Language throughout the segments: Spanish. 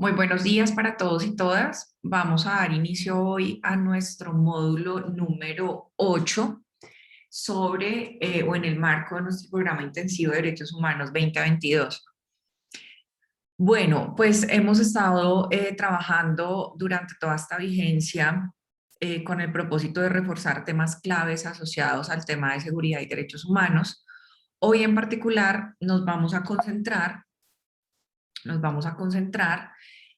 Muy buenos días para todos y todas. Vamos a dar inicio hoy a nuestro módulo número 8 o en el marco de nuestro programa intensivo de Derechos Humanos 2022. Bueno, pues hemos estado trabajando durante toda esta vigencia con el propósito de reforzar temas claves asociados al tema de seguridad y derechos humanos. Hoy en particular nos vamos a concentrar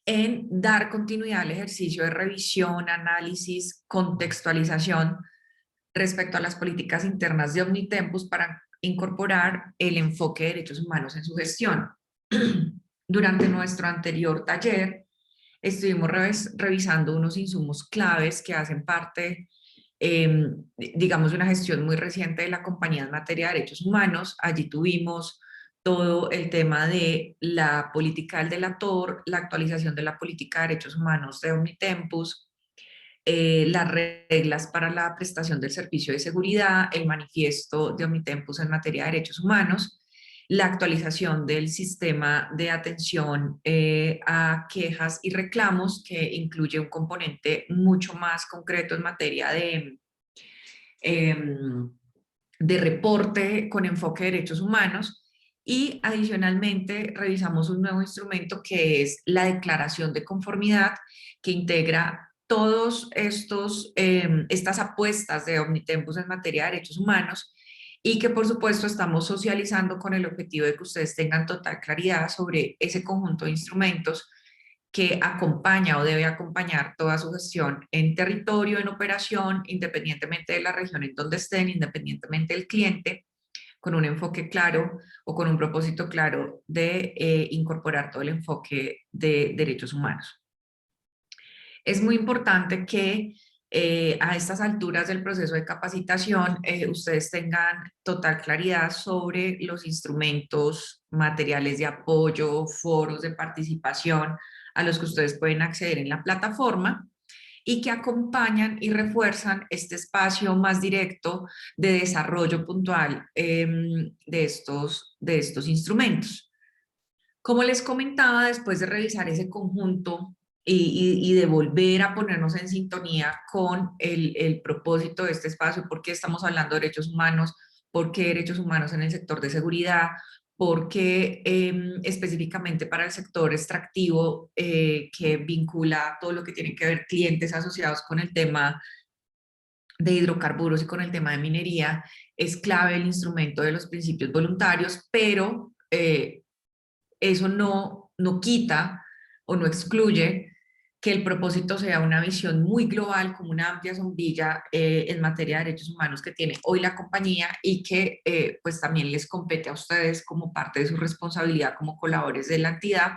en dar continuidad al ejercicio de revisión, análisis, contextualización respecto a las políticas internas de Omnitempus para incorporar el enfoque de derechos humanos en su gestión. Durante nuestro anterior taller estuvimos revisando unos insumos claves que hacen parte, digamos, de una gestión muy reciente de la compañía en materia de derechos humanos. Allí tuvimos todo el tema de la política del delator, la actualización de la política de derechos humanos de Omnitempus, las reglas para la prestación del servicio de seguridad, el manifiesto de Omnitempus en materia de derechos humanos, la actualización del sistema de atención a quejas y reclamos, que incluye un componente mucho más concreto en materia de reporte con enfoque de derechos humanos. Y adicionalmente revisamos un nuevo instrumento que es la declaración de conformidad, que integra todos estas apuestas de Omnitempus en materia de derechos humanos y que por supuesto estamos socializando con el objetivo de que ustedes tengan total claridad sobre ese conjunto de instrumentos que acompaña o debe acompañar toda su gestión en territorio, en operación, independientemente de la región en donde estén, independientemente del cliente, con un enfoque claro o con un propósito claro de incorporar todo el enfoque de derechos humanos. Es muy importante que a estas alturas del proceso de capacitación ustedes tengan total claridad sobre los instrumentos, materiales de apoyo, foros de participación a los que ustedes pueden acceder en la plataforma y que acompañan y refuerzan este espacio más directo de desarrollo puntual de estos instrumentos. Como les comentaba, después de revisar ese conjunto y de volver a ponernos en sintonía con el propósito de este espacio, por qué estamos hablando de derechos humanos, por qué derechos humanos en el sector de seguridad, por qué específicamente para el sector extractivo que vincula todo lo que tiene que ver clientes asociados con el tema de hidrocarburos y con el tema de minería, es clave el instrumento de los principios voluntarios, pero eso no quita o no excluye que el propósito sea una visión muy global, como una amplia sombrilla en materia de derechos humanos que tiene hoy la compañía y que pues también les compete a ustedes como parte de su responsabilidad como colaboradores de la entidad,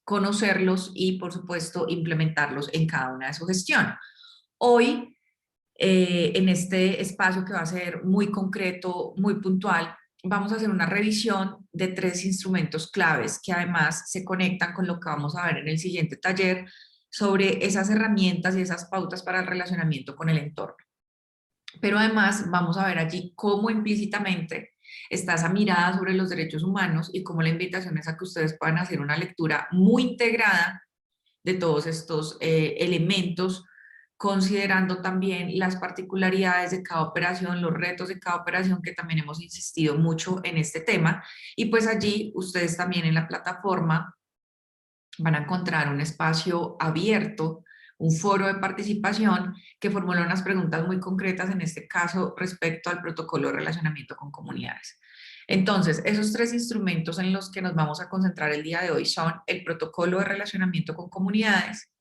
conocerlos y por supuesto implementarlos en cada una de su gestión. Hoy, en este espacio que va a ser muy concreto, muy puntual, vamos a hacer una revisión de 3 instrumentos claves que además se conectan con lo que vamos a ver en el siguiente taller sobre esas herramientas y esas pautas para el relacionamiento con el entorno. Pero además vamos a ver allí cómo implícitamente está esa mirada sobre los derechos humanos y cómo la invitación es a que ustedes puedan hacer una lectura muy integrada de todos estos elementos, considerando también las particularidades de cada operación, los retos de cada operación, que también hemos insistido mucho en este tema. Y pues allí ustedes también en la plataforma van a encontrar un espacio abierto, un foro de participación que formula unas preguntas muy concretas, en este caso respecto al protocolo de relacionamiento con comunidades. Entonces, esos 3 instrumentos en los que nos vamos a concentrar el día de hoy son el protocolo de relacionamiento con comunidades,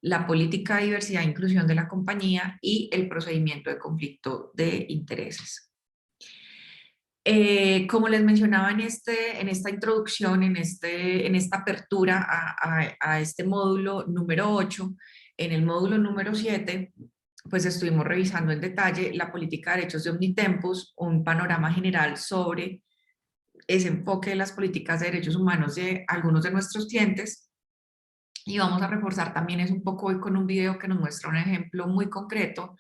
la política de diversidad e inclusión de la compañía y el procedimiento de conflicto de intereses. Como les mencionaba en esta introducción, en esta apertura a este módulo número 8, en el módulo número 7, pues estuvimos revisando en detalle la política de derechos de Omnitempus, un panorama general sobre ese enfoque de las políticas de derechos humanos de algunos de nuestros clientes. Y vamos a reforzar también eso un poco hoy con un video que nos muestra un ejemplo muy concreto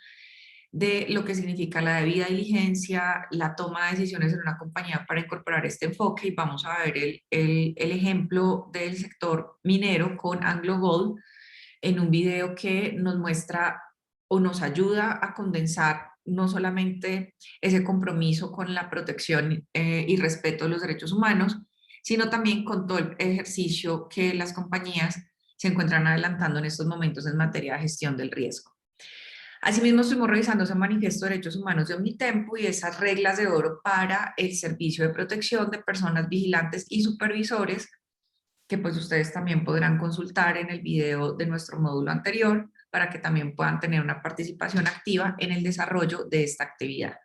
de lo que significa la debida diligencia, la toma de decisiones en una compañía para incorporar este enfoque, y vamos a ver el ejemplo del sector minero con AngloGold en un video que nos muestra o nos ayuda a condensar no solamente ese compromiso con la protección y respeto de los derechos humanos, sino también con todo el ejercicio que las compañías se encuentran adelantando en estos momentos en materia de gestión del riesgo. Asimismo, estuvimos revisando ese manifiesto de derechos humanos de Omnitempo y esas reglas de oro para el servicio de protección de personas vigilantes y supervisores, que pues ustedes también podrán consultar en el video de nuestro módulo anterior para que también puedan tener una participación activa en el desarrollo de esta actividad.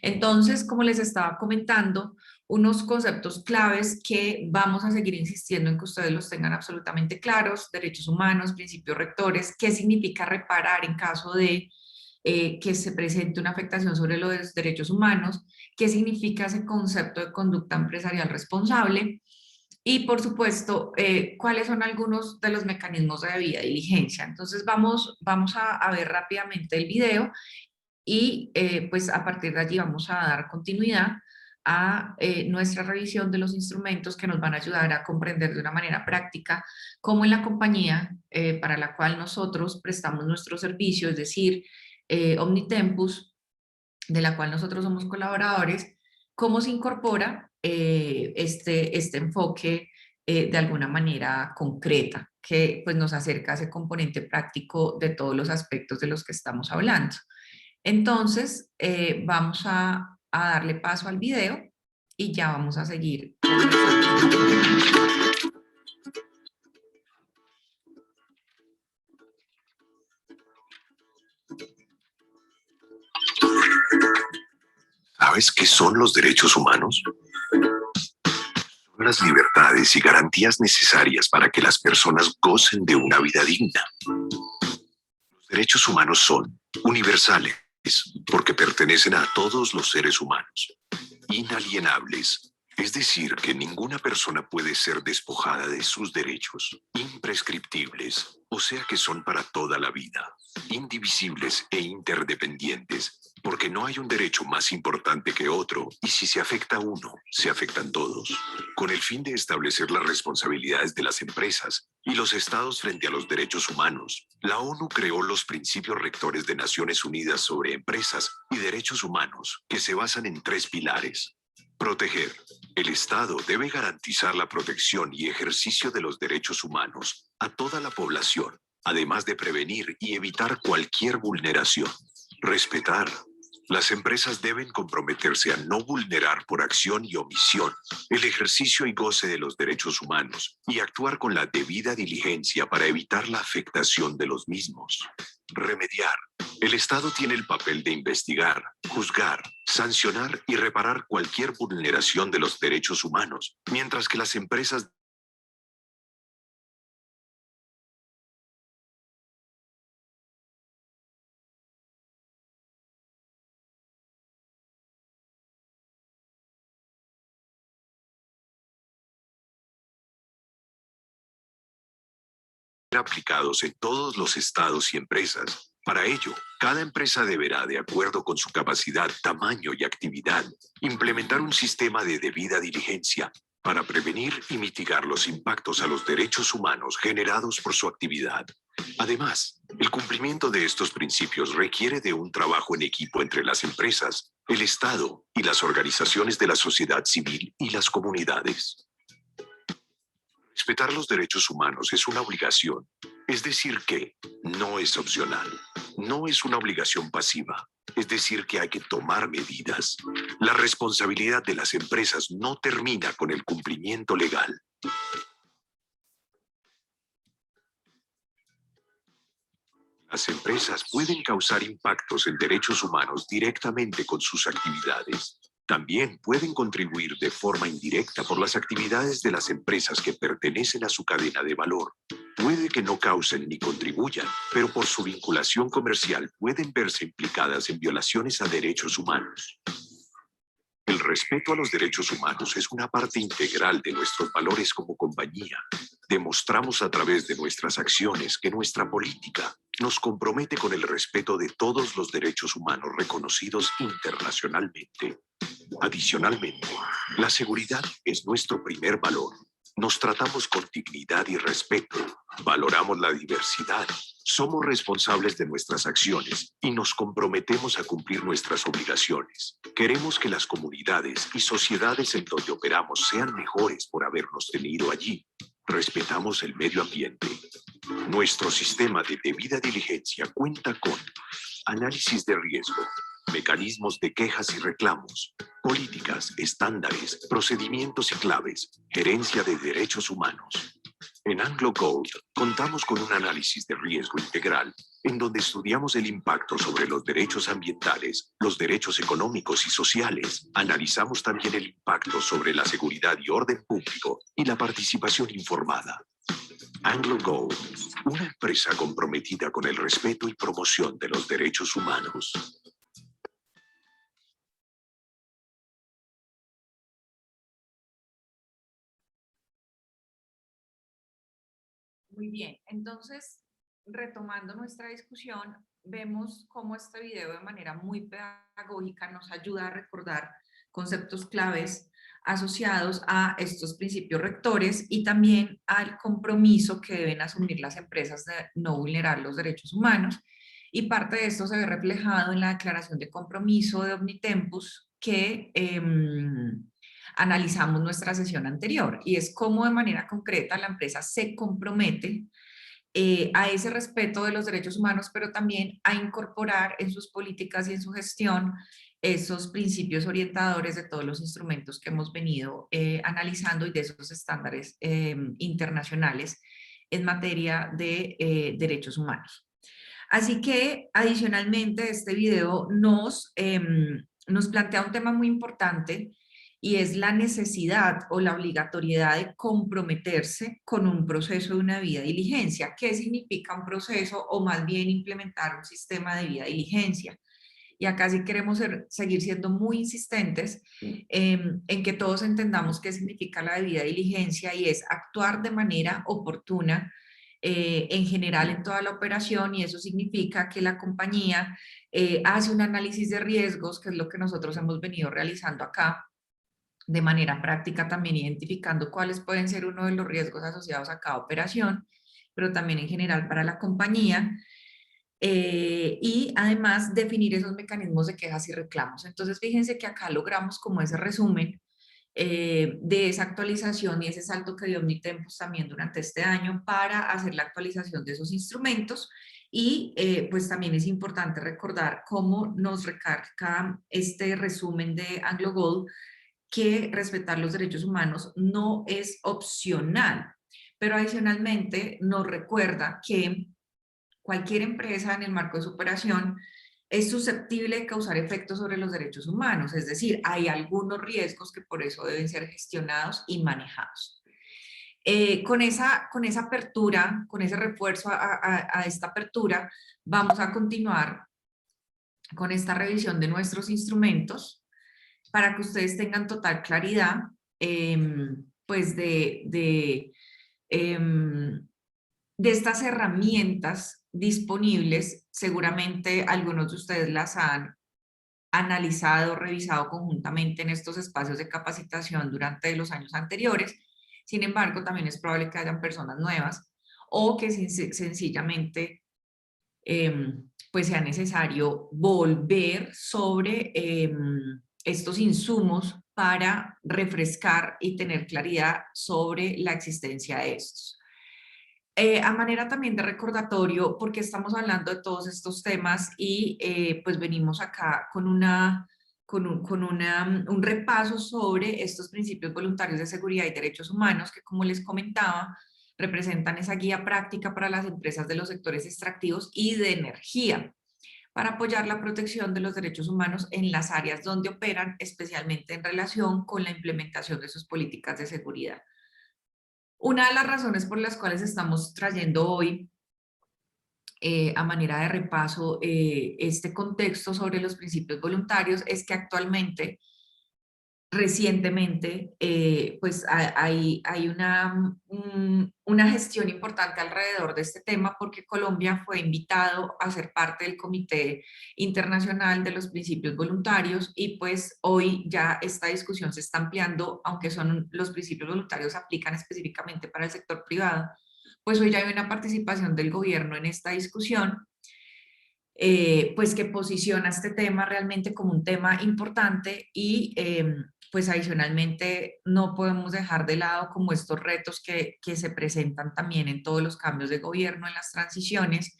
Entonces, como les estaba comentando, unos conceptos claves que vamos a seguir insistiendo en que ustedes los tengan absolutamente claros: derechos humanos, principios rectores, qué significa reparar en caso de que se presente una afectación sobre los derechos humanos, qué significa ese concepto de conducta empresarial responsable, y por supuesto, cuáles son algunos de los mecanismos de debida diligencia. Entonces vamos a ver rápidamente el video y pues a partir de allí vamos a dar continuidad a nuestra revisión de los instrumentos que nos van a ayudar a comprender de una manera práctica cómo en la compañía para la cual nosotros prestamos nuestro servicio, es decir, Omnitempus, de la cual nosotros somos colaboradores, cómo se incorpora este enfoque de alguna manera concreta, que pues nos acerca a ese componente práctico de todos los aspectos de los que estamos hablando. Entonces, vamos a darle paso al video y ya vamos a seguir. ¿Sabes qué son los derechos humanos? Son las libertades y garantías necesarias para que las personas gocen de una vida digna. Los derechos humanos son universales porque pertenecen a todos los seres humanos, inalienables, es decir, que ninguna persona puede ser despojada de sus derechos, imprescriptibles, o sea que son para toda la vida, indivisibles e interdependientes, porque no hay un derecho más importante que otro, y si se afecta uno, se afectan todos. Con el fin de establecer las responsabilidades de las empresas y los estados frente a los derechos humanos, la ONU creó los principios rectores de Naciones Unidas sobre empresas y derechos humanos, que se basan en 3 pilares. Proteger. El Estado debe garantizar la protección y ejercicio de los derechos humanos a toda la población, además de prevenir y evitar cualquier vulneración. Respetar. Las empresas deben comprometerse a no vulnerar por acción y omisión el ejercicio y goce de los derechos humanos y actuar con la debida diligencia para evitar la afectación de los mismos. Remediar. El Estado tiene el papel de investigar, juzgar, sancionar y reparar cualquier vulneración de los derechos humanos, mientras que las empresas aplicados en todos los estados y empresas. Para ello, cada empresa deberá, de acuerdo con su capacidad, tamaño y actividad, implementar un sistema de debida diligencia para prevenir y mitigar los impactos a los derechos humanos generados por su actividad. Además, el cumplimiento de estos principios requiere de un trabajo en equipo entre las empresas, el Estado y las organizaciones de la sociedad civil y las comunidades. Respetar los derechos humanos es una obligación, es decir que no es opcional, no es una obligación pasiva, es decir que hay que tomar medidas. La responsabilidad de las empresas no termina con el cumplimiento legal. Las empresas pueden causar impactos en derechos humanos directamente con sus actividades. También pueden contribuir de forma indirecta por las actividades de las empresas que pertenecen a su cadena de valor. Puede que no causen ni contribuyan, pero por su vinculación comercial pueden verse implicadas en violaciones a derechos humanos. El respeto a los derechos humanos es una parte integral de nuestros valores como compañía. Demostramos a través de nuestras acciones que nuestra política nos compromete con el respeto de todos los derechos humanos reconocidos internacionalmente. Adicionalmente, la seguridad es nuestro primer valor. Nos tratamos con dignidad y respeto. Valoramos la diversidad. Somos responsables de nuestras acciones y nos comprometemos a cumplir nuestras obligaciones. Queremos que las comunidades y sociedades en donde operamos sean mejores por habernos tenido allí. Respetamos el medio ambiente. Nuestro sistema de debida diligencia cuenta con análisis de riesgo, mecanismos de quejas y reclamos, políticas, estándares, procedimientos y claves, gerencia de derechos humanos. En AngloGold contamos con un análisis de riesgo integral en donde estudiamos el impacto sobre los derechos ambientales, los derechos económicos y sociales. Analizamos también el impacto sobre la seguridad y orden público y la participación informada. AngloGold, una empresa comprometida con el respeto y promoción de los derechos humanos. Muy bien, entonces, retomando nuestra discusión, vemos cómo este video de manera muy pedagógica nos ayuda a recordar conceptos claves asociados a estos principios rectores y también al compromiso que deben asumir las empresas de no vulnerar los derechos humanos. Y parte de esto se ve reflejado en la declaración de compromiso de Omnitempus que analizamos nuestra sesión anterior, y es cómo de manera concreta la empresa se compromete a ese respeto de los derechos humanos, pero también a incorporar en sus políticas y en su gestión esos principios orientadores de todos los instrumentos que hemos venido analizando y de esos estándares internacionales en materia de derechos humanos. Así que, adicionalmente, este video nos plantea un tema muy importante y es la necesidad o la obligatoriedad de comprometerse con un proceso de una debida diligencia. ¿Qué significa un proceso o más bien implementar un sistema de debida diligencia? Y acá sí queremos seguir siendo muy insistentes en que todos entendamos qué significa la debida diligencia y es actuar de manera oportuna en general en toda la operación, y eso significa que la compañía hace un análisis de riesgos, que es lo que nosotros hemos venido realizando acá, de manera práctica también identificando cuáles pueden ser uno de los riesgos asociados a cada operación, pero también en general para la compañía, y además definir esos mecanismos de quejas y reclamos. Entonces fíjense que acá logramos como ese resumen de esa actualización y ese salto que dio Omnitempus también durante este año para hacer la actualización de esos instrumentos. Y pues también es importante recordar cómo nos recarga este resumen de AngloGold que respetar los derechos humanos no es opcional, pero adicionalmente nos recuerda que cualquier empresa en el marco de su operación es susceptible de causar efectos sobre los derechos humanos, es decir, hay algunos riesgos que por eso deben ser gestionados y manejados. Con esa apertura, con ese refuerzo a esta apertura, vamos a continuar con esta revisión de nuestros instrumentos para que ustedes tengan total claridad pues de estas herramientas disponibles. Seguramente algunos de ustedes las han analizado, revisado conjuntamente en estos espacios de capacitación durante los años anteriores. Sin embargo, también es probable que hayan personas nuevas o que sencillamente pues sea necesario volver sobre estos insumos para refrescar y tener claridad sobre la existencia de estos. A manera también de recordatorio, porque estamos hablando de todos estos temas y pues venimos acá con un repaso sobre estos principios voluntarios de seguridad y derechos humanos que, como les comentaba, representan esa guía práctica para las empresas de los sectores extractivos y de energía para apoyar la protección de los derechos humanos en las áreas donde operan, especialmente en relación con la implementación de sus políticas de seguridad. Una de las razones por las cuales estamos trayendo hoy a manera de repaso este contexto sobre los principios voluntarios es que actualmente recientemente, pues hay una gestión importante alrededor de este tema porque Colombia fue invitado a ser parte del Comité Internacional de los Principios Voluntarios y pues hoy ya esta discusión se está ampliando, aunque son los principios voluntarios aplican específicamente para el sector privado, pues hoy ya hay una participación del gobierno en esta discusión, pues que posiciona este tema realmente como un tema importante y pues adicionalmente no podemos dejar de lado como estos retos que se presentan también en todos los cambios de gobierno, en las transiciones,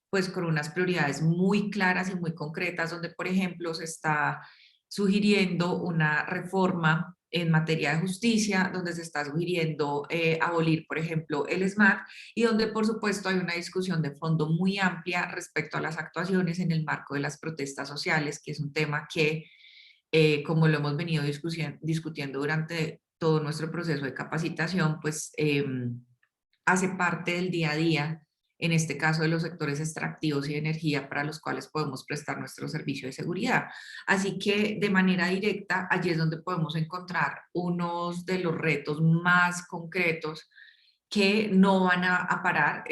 pues con unas prioridades muy claras y muy concretas, donde por ejemplo se está sugiriendo una reforma en materia de justicia, donde se está sugiriendo abolir, por ejemplo, el SMART, y donde por supuesto hay una discusión de fondo muy amplia respecto a las actuaciones en el marco de las protestas sociales, que es un tema que, como lo hemos venido discutiendo durante todo nuestro proceso de capacitación, pues hace parte del día a día, en este caso de los sectores extractivos y de energía para los cuales podemos prestar nuestro servicio de seguridad. Así que de manera directa, allí es donde podemos encontrar unos de los retos más concretos que no van a parar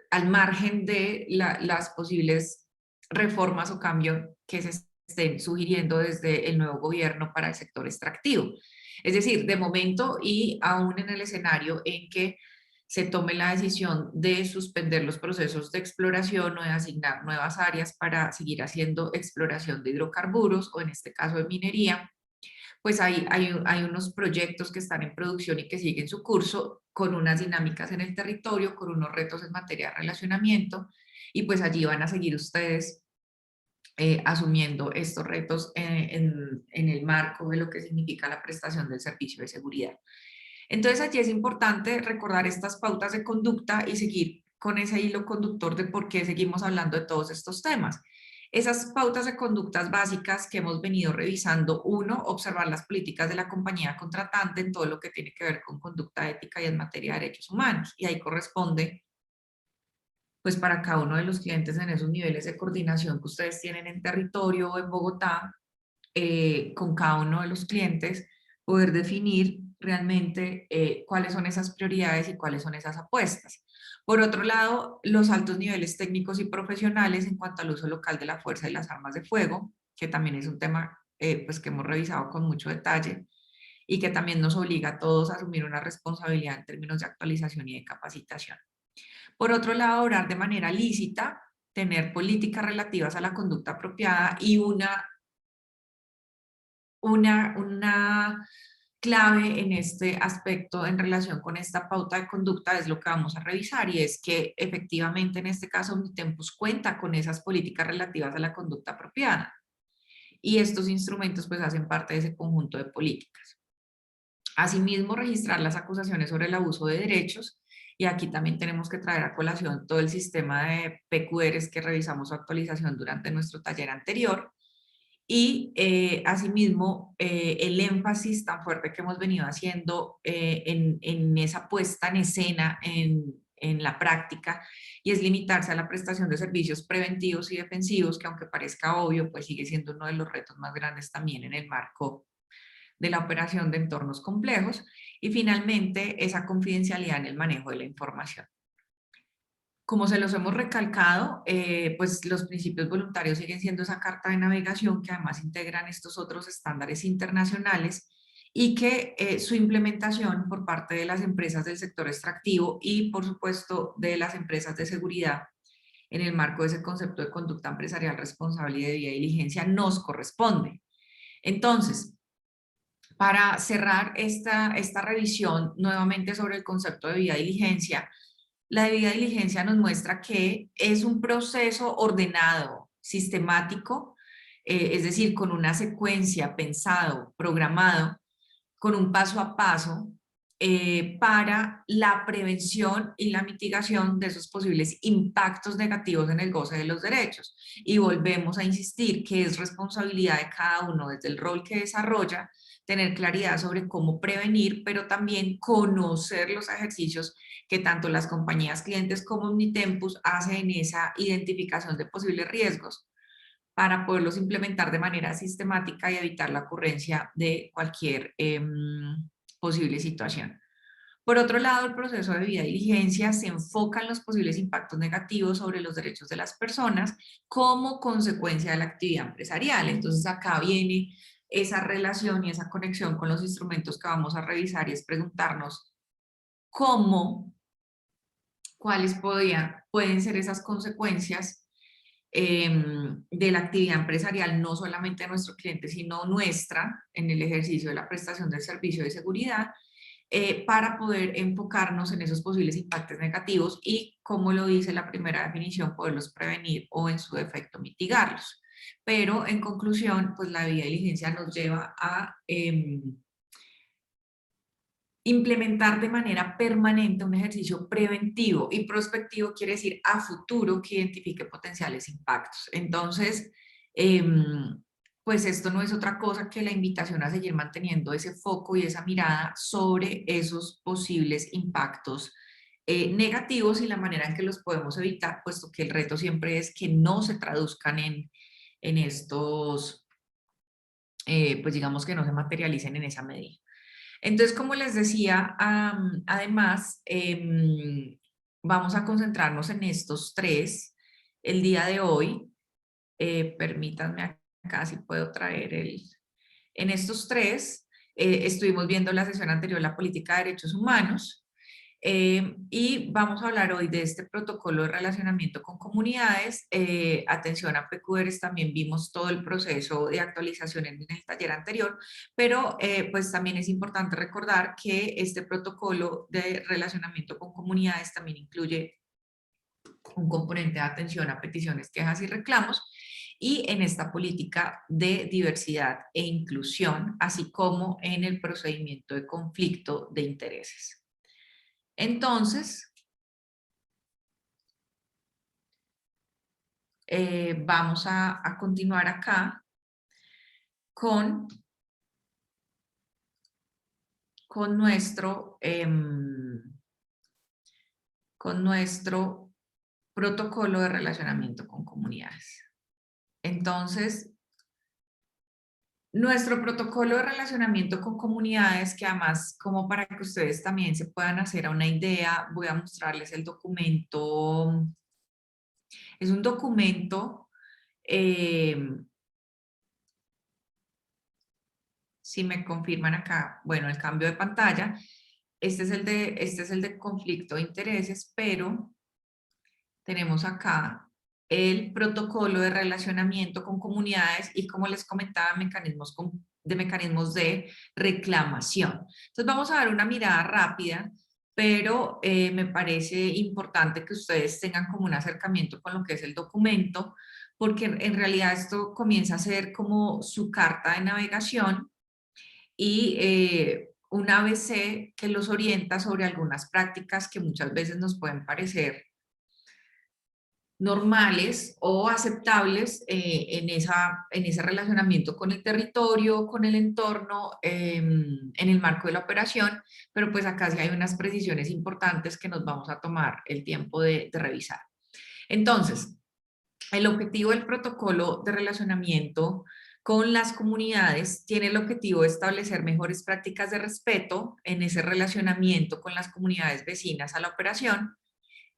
al margen de las posibles reformas o cambios que se estén sugiriendo desde el nuevo gobierno para el sector extractivo. Es decir, de momento y aún en el escenario en que se tome la decisión de suspender los procesos de exploración o de asignar nuevas áreas para seguir haciendo exploración de hidrocarburos o en este caso de minería, pues hay unos proyectos que están en producción y que siguen su curso con unas dinámicas en el territorio, con unos retos en materia de relacionamiento, y pues allí van a seguir ustedes asumiendo estos retos en el marco de lo que significa la prestación del servicio de seguridad. Entonces allí es importante recordar estas pautas de conducta y seguir con ese hilo conductor de por qué seguimos hablando de todos estos temas. Esas pautas de conductas básicas que hemos venido revisando, uno, observar las políticas de la compañía contratante en todo lo que tiene que ver con conducta ética y en materia de derechos humanos. Y ahí corresponde, pues para cada uno de los clientes en esos niveles de coordinación que ustedes tienen en territorio o en Bogotá, con cada uno de los clientes, poder definir realmente cuáles son esas prioridades y cuáles son esas apuestas. Por otro lado, los altos niveles técnicos y profesionales en cuanto al uso local de la fuerza y las armas de fuego, que también es un tema pues que hemos revisado con mucho detalle y que también nos obliga a todos a asumir una responsabilidad en términos de actualización y de capacitación. Por otro lado, orar de manera lícita, tener políticas relativas a la conducta apropiada y una clave en este aspecto en relación con esta pauta de conducta es lo que vamos a revisar y es que efectivamente en este caso Omnitempus cuenta con esas políticas relativas a la conducta apropiada y estos instrumentos pues hacen parte de ese conjunto de políticas. Asimismo, registrar las acusaciones sobre el abuso de derechos y aquí también tenemos que traer a colación todo el sistema de PQRs que revisamos su actualización durante nuestro taller anterior y asimismo el énfasis tan fuerte que hemos venido haciendo en esa puesta en escena en la práctica y es limitarse a la prestación de servicios preventivos y defensivos que aunque parezca obvio pues sigue siendo uno de los retos más grandes también en el marco de la operación de entornos complejos y finalmente esa confidencialidad en el manejo de la información. Como se los hemos recalcado, pues los principios voluntarios siguen siendo esa carta de navegación que además integran estos otros estándares internacionales y que su implementación por parte de las empresas del sector extractivo y por supuesto de las empresas de seguridad en el marco de ese concepto de conducta empresarial responsable y de debida diligencia nos corresponde. Entonces, para cerrar esta revisión nuevamente sobre el concepto de debida diligencia, la debida diligencia nos muestra que es un proceso ordenado, sistemático, es decir, con una secuencia pensado, programado, con un paso a paso para la prevención y la mitigación de esos posibles impactos negativos en el goce de los derechos. Y volvemos a insistir que es responsabilidad de cada uno desde el rol que desarrolla tener claridad sobre cómo prevenir, pero también conocer los ejercicios que tanto las compañías clientes como Omnitempus hacen en esa identificación de posibles riesgos para poderlos implementar de manera sistemática y evitar la ocurrencia de cualquier posible situación. Por otro lado, el proceso de debida diligencia se enfoca en los posibles impactos negativos sobre los derechos de las personas como consecuencia de la actividad empresarial. Entonces acá viene esa relación y esa conexión con los instrumentos que vamos a revisar, y es preguntarnos cuáles pueden ser esas consecuencias de la actividad empresarial, no solamente de nuestro cliente, sino nuestra, en el ejercicio de la prestación del servicio de seguridad, para poder enfocarnos en esos posibles impactos negativos y, como lo dice la primera definición, poderlos prevenir o, en su defecto, mitigarlos. Pero, en conclusión, pues la debida diligencia nos lleva a implementar de manera permanente un ejercicio preventivo, y prospectivo quiere decir a futuro que identifique potenciales impactos. Entonces, pues esto no es otra cosa que la invitación a seguir manteniendo ese foco y esa mirada sobre esos posibles impactos negativos y la manera en que los podemos evitar, puesto que el reto siempre es que no se traduzcan en estos, pues digamos que no se materialicen en esa medida. Entonces, como les decía, además, vamos a concentrarnos en estos tres el día de hoy. Permítanme acá si puedo traer en estos tres, estuvimos viendo la sesión anterior, la política de derechos humanos, y vamos a hablar hoy de este protocolo de relacionamiento con comunidades. Atención a PQRs, también vimos todo el proceso de actualización en el taller anterior, pero pues también es importante recordar que este protocolo de relacionamiento con comunidades también incluye un componente de atención a peticiones, quejas y reclamos, y en esta política de diversidad e inclusión, así como en el procedimiento de conflicto de intereses. Entonces, vamos a continuar acá con nuestro protocolo de relacionamiento con comunidades. Entonces, nuestro protocolo de relacionamiento con comunidades, que además, como para que ustedes también se puedan hacer una idea, voy a mostrarles el documento. Es un documento, si me confirman acá, bueno, el cambio de pantalla, este es el de conflicto de intereses, pero tenemos acá el protocolo de relacionamiento con comunidades y, como les comentaba, mecanismos de reclamación. Entonces vamos a dar una mirada rápida, pero me parece importante que ustedes tengan como un acercamiento con lo que es el documento, porque en realidad esto comienza a ser como su carta de navegación y un ABC que los orienta sobre algunas prácticas que muchas veces nos pueden parecer normales o aceptables en ese relacionamiento con el territorio, con el entorno, en el marco de la operación, pero pues acá sí hay unas precisiones importantes que nos vamos a tomar el tiempo de revisar. Entonces, el objetivo del protocolo de relacionamiento con las comunidades tiene el objetivo de establecer mejores prácticas de respeto en ese relacionamiento con las comunidades vecinas a la operación,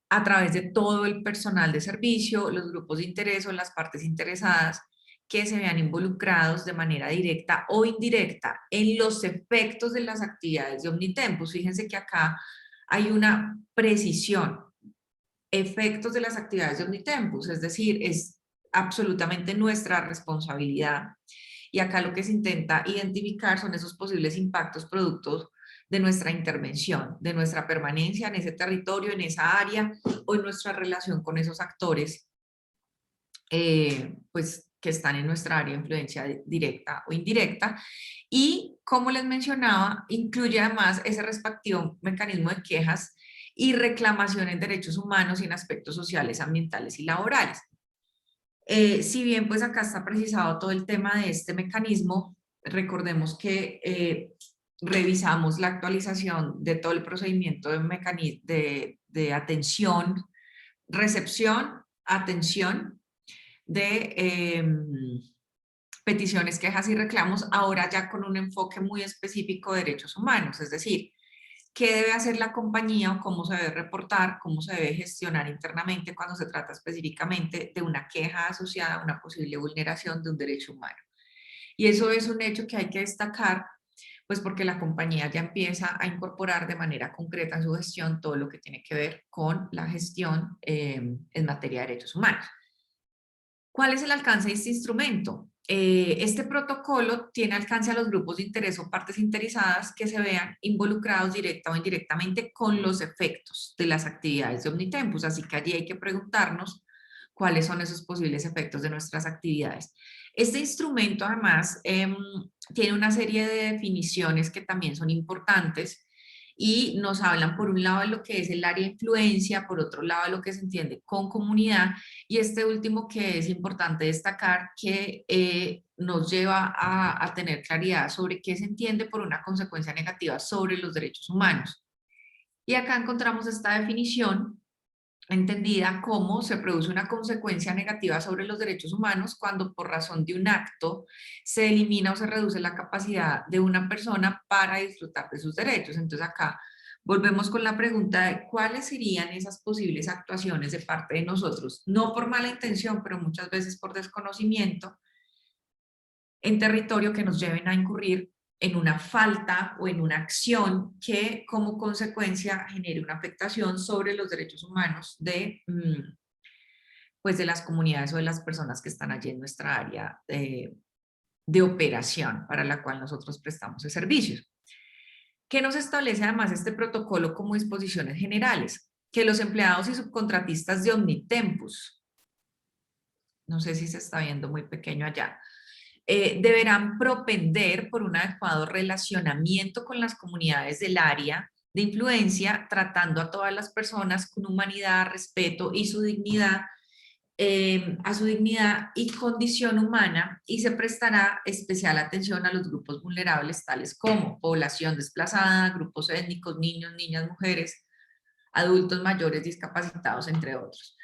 a través de todo el personal de servicio, los grupos de interés o las partes interesadas que se vean involucrados de manera directa o indirecta en los efectos de las actividades de Omnitempus. Fíjense que acá hay una precisión: efectos de las actividades de Omnitempus, es decir, es absolutamente nuestra responsabilidad. Y acá lo que se intenta identificar son esos posibles impactos productos de nuestra intervención, de nuestra permanencia en ese territorio, en esa área, o en nuestra relación con esos actores pues, que están en nuestra área de influencia directa o indirecta. Y, como les mencionaba, incluye además ese respectivo mecanismo de quejas y reclamación en derechos humanos y en aspectos sociales, ambientales y laborales. Si bien pues acá está precisado todo el tema de este mecanismo, recordemos que revisamos la actualización de todo el procedimiento de atención, recepción, atención, de peticiones, quejas y reclamos, ahora ya con un enfoque muy específico de derechos humanos, es decir, qué debe hacer la compañía o cómo se debe reportar, cómo se debe gestionar internamente cuando se trata específicamente de una queja asociada a una posible vulneración de un derecho humano. Y eso es un hecho que hay que destacar, pues porque la compañía ya empieza a incorporar de manera concreta en su gestión todo lo que tiene que ver con la gestión en materia de derechos humanos. ¿Cuál es el alcance de este instrumento? Este protocolo tiene alcance a los grupos de interés o partes interesadas que se vean involucrados directa o indirectamente con los efectos de las actividades de Omnitempus, así que allí hay que preguntarnos cuáles son esos posibles efectos de nuestras actividades. Este instrumento además tiene una serie de definiciones que también son importantes y nos hablan por un lado de lo que es el área de influencia, por otro lado de lo que se entiende con comunidad, y este último que es importante destacar que nos lleva a tener claridad sobre qué se entiende por una consecuencia negativa sobre los derechos humanos. Y acá encontramos esta definición entendida como se produce una consecuencia negativa sobre los derechos humanos cuando por razón de un acto se elimina o se reduce la capacidad de una persona para disfrutar de sus derechos. Entonces acá volvemos con la pregunta de cuáles serían esas posibles actuaciones de parte de nosotros, no por mala intención, pero muchas veces por desconocimiento, en territorio que nos lleven a incurrir en una falta o en una acción que como consecuencia genere una afectación sobre los derechos humanos pues de las comunidades o de las personas que están allí en nuestra área de operación para la cual nosotros prestamos el servicio. ¿Qué nos establece además este protocolo como disposiciones generales? Que los empleados y subcontratistas de Omnitempus, no sé si se está viendo muy pequeño allá, deberán propender por un adecuado relacionamiento con las comunidades del área de influencia, tratando a todas las personas con humanidad, respeto y su dignidad, a su dignidad y condición humana, y se prestará especial atención a los grupos vulnerables tales como población desplazada, grupos étnicos, niños, niñas, mujeres, adultos mayores, discapacitados, entre otros.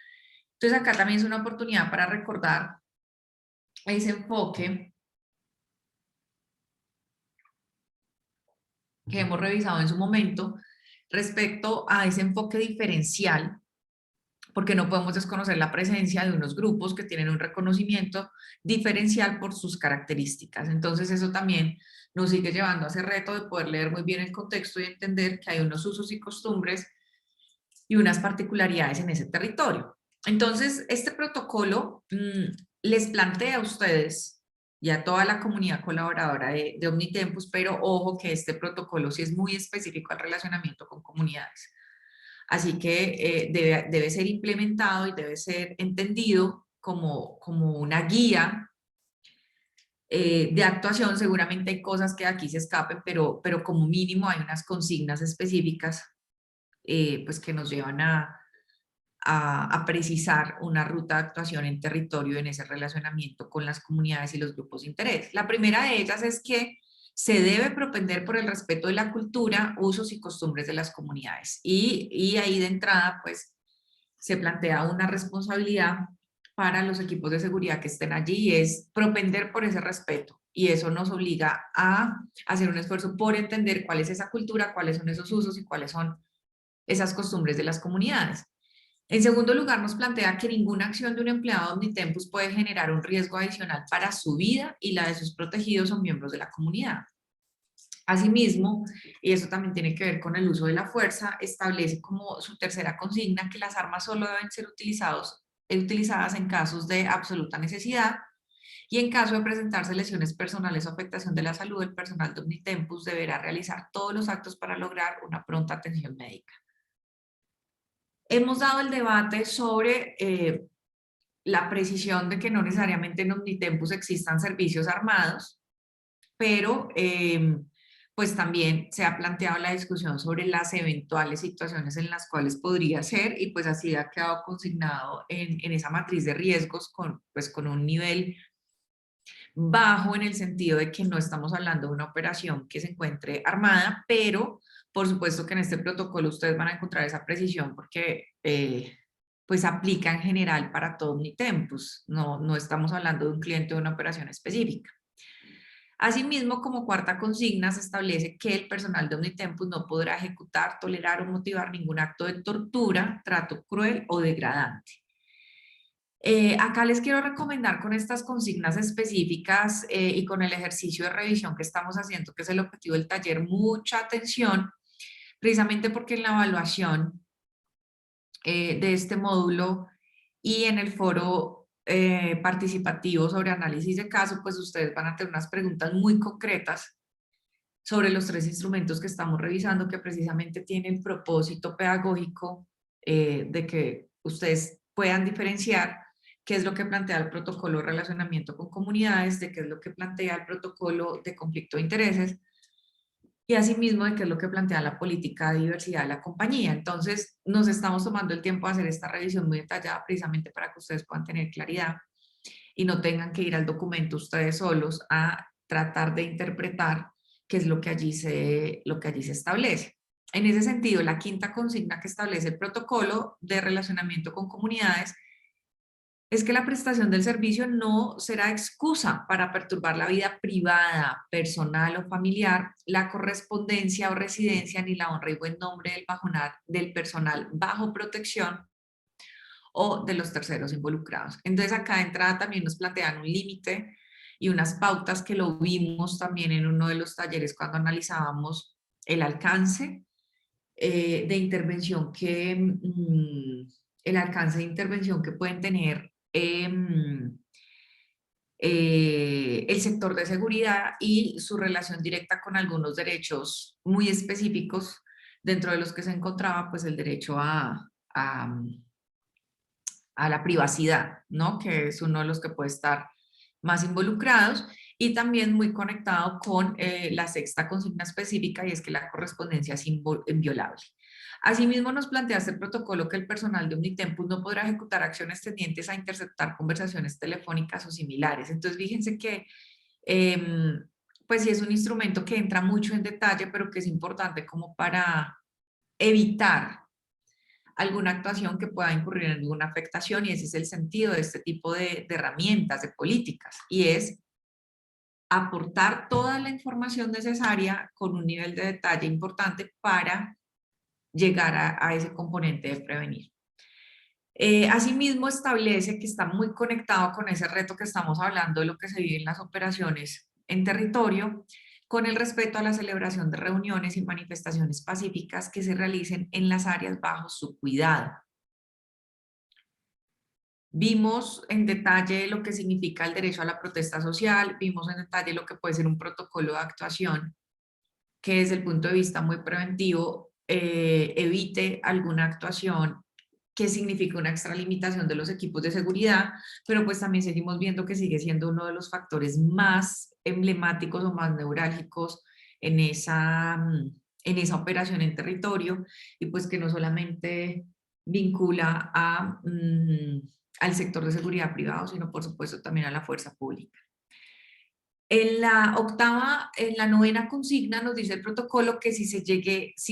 Entonces acá también es una oportunidad para recordar ese enfoque que hemos revisado en su momento respecto a ese enfoque diferencial, porque no podemos desconocer la presencia de unos grupos que tienen un reconocimiento diferencial por sus características. Entonces eso también nos sigue llevando a ese reto de poder leer muy bien el contexto y entender que hay unos usos y costumbres y unas particularidades en ese territorio. Entonces, este protocolo les plantea a ustedes y a toda la comunidad colaboradora de Omnitempus, pero ojo que este protocolo sí es muy específico al relacionamiento con comunidades. Así que debe ser implementado y debe ser entendido como una guía de actuación. Seguramente hay cosas que aquí se escapen, pero como mínimo hay unas consignas específicas pues que nos llevan a precisar una ruta de actuación en territorio en ese relacionamiento con las comunidades y los grupos de interés. La primera de ellas es que se debe propender por el respeto de la cultura, usos y costumbres de las comunidades. Y ahí de entrada, pues, se plantea una responsabilidad para los equipos de seguridad que estén allí y es propender por ese respeto. Y eso nos obliga a hacer un esfuerzo por entender cuál es esa cultura, cuáles son esos usos y cuáles son esas costumbres de las comunidades. En segundo lugar, nos plantea que ninguna acción de un empleado de Omnitempus puede generar un riesgo adicional para su vida y la de sus protegidos o miembros de la comunidad. Asimismo, y eso también tiene que ver con el uso de la fuerza, establece como su tercera consigna que las armas solo deben ser utilizadas en casos de absoluta necesidad y en caso de presentarse lesiones personales o afectación de la salud, el personal de Omnitempus deberá realizar todos los actos para lograr una pronta atención médica. Hemos dado el debate sobre la precisión de que no necesariamente en Omnitempus existan servicios armados, pero pues también se ha planteado la discusión sobre las eventuales situaciones en las cuales podría ser, y pues así ha quedado consignado en esa matriz de riesgos pues con un nivel bajo en el sentido de que no estamos hablando de una operación que se encuentre armada, pero por supuesto que en este protocolo ustedes van a encontrar esa precisión porque pues aplica en general para todo Omnitempus, no estamos hablando de un cliente o de una operación específica. Asimismo, como cuarta consigna, se establece que el personal de Omnitempus no podrá ejecutar, tolerar o motivar ningún acto de tortura, trato cruel o degradante. Acá les quiero recomendar con estas consignas específicas y con el ejercicio de revisión que estamos haciendo, que es el objetivo del taller, mucha atención, precisamente porque en la evaluación de este módulo y en el foro participativo sobre análisis de caso, pues ustedes van a tener unas preguntas muy concretas sobre los 3 instrumentos que estamos revisando, que precisamente tienen propósito pedagógico de que ustedes puedan diferenciar qué es lo que plantea el protocolo de relacionamiento con comunidades, de qué es lo que plantea el protocolo de conflicto de intereses, y asimismo de qué es lo que plantea la política de diversidad de la compañía. Entonces, nos estamos tomando el tiempo de hacer esta revisión muy detallada precisamente para que ustedes puedan tener claridad y no tengan que ir al documento ustedes solos a tratar de interpretar qué es lo que allí se establece. En ese sentido, la quinta consigna que establece el protocolo de relacionamiento con comunidades es que la prestación del servicio no será excusa para perturbar la vida privada, personal o familiar, la correspondencia o residencia, ni la honra y buen nombre del personal bajo protección o de los terceros involucrados. Entonces acá de entrada también nos plantean un límite y unas pautas que lo vimos también en uno de los talleres cuando analizábamos el alcance de intervención el alcance de intervención que pueden tener el sector de seguridad y su relación directa con algunos derechos muy específicos, dentro de los que se encontraba pues el derecho a la privacidad, ¿no? Que es uno de los que puede estar más involucrados, y también muy conectado con la sexta consigna específica, y es que la correspondencia es inviolable. Asimismo, nos plantea este protocolo que el personal de Omnitempus no podrá ejecutar acciones tendientes a interceptar conversaciones telefónicas o similares. Entonces, fíjense que pues sí es un instrumento que entra mucho en detalle, pero que es importante como para evitar alguna actuación que pueda incurrir en alguna afectación, y ese es el sentido de este tipo de herramientas, de políticas, y es aportar toda la información necesaria con un nivel de detalle importante para llegar a ese componente de prevenir. Asimismo, establece que está muy conectado con ese reto que estamos hablando de lo que se vive en las operaciones en territorio, con el respeto a la celebración de reuniones y manifestaciones pacíficas que se realicen en las áreas bajo su cuidado. Vimos en detalle lo que significa el derecho a la protesta social, vimos en detalle lo que puede ser un protocolo de actuación que desde el punto de vista muy preventivo evite alguna actuación que significa una extralimitación de los equipos de seguridad, pero pues también seguimos viendo que sigue siendo uno de los factores más emblemáticos o más neurálgicos en esa operación en territorio, y pues que no solamente vincula al sector de seguridad privado, sino por supuesto también a la fuerza pública. En la novena consigna nos dice el protocolo que si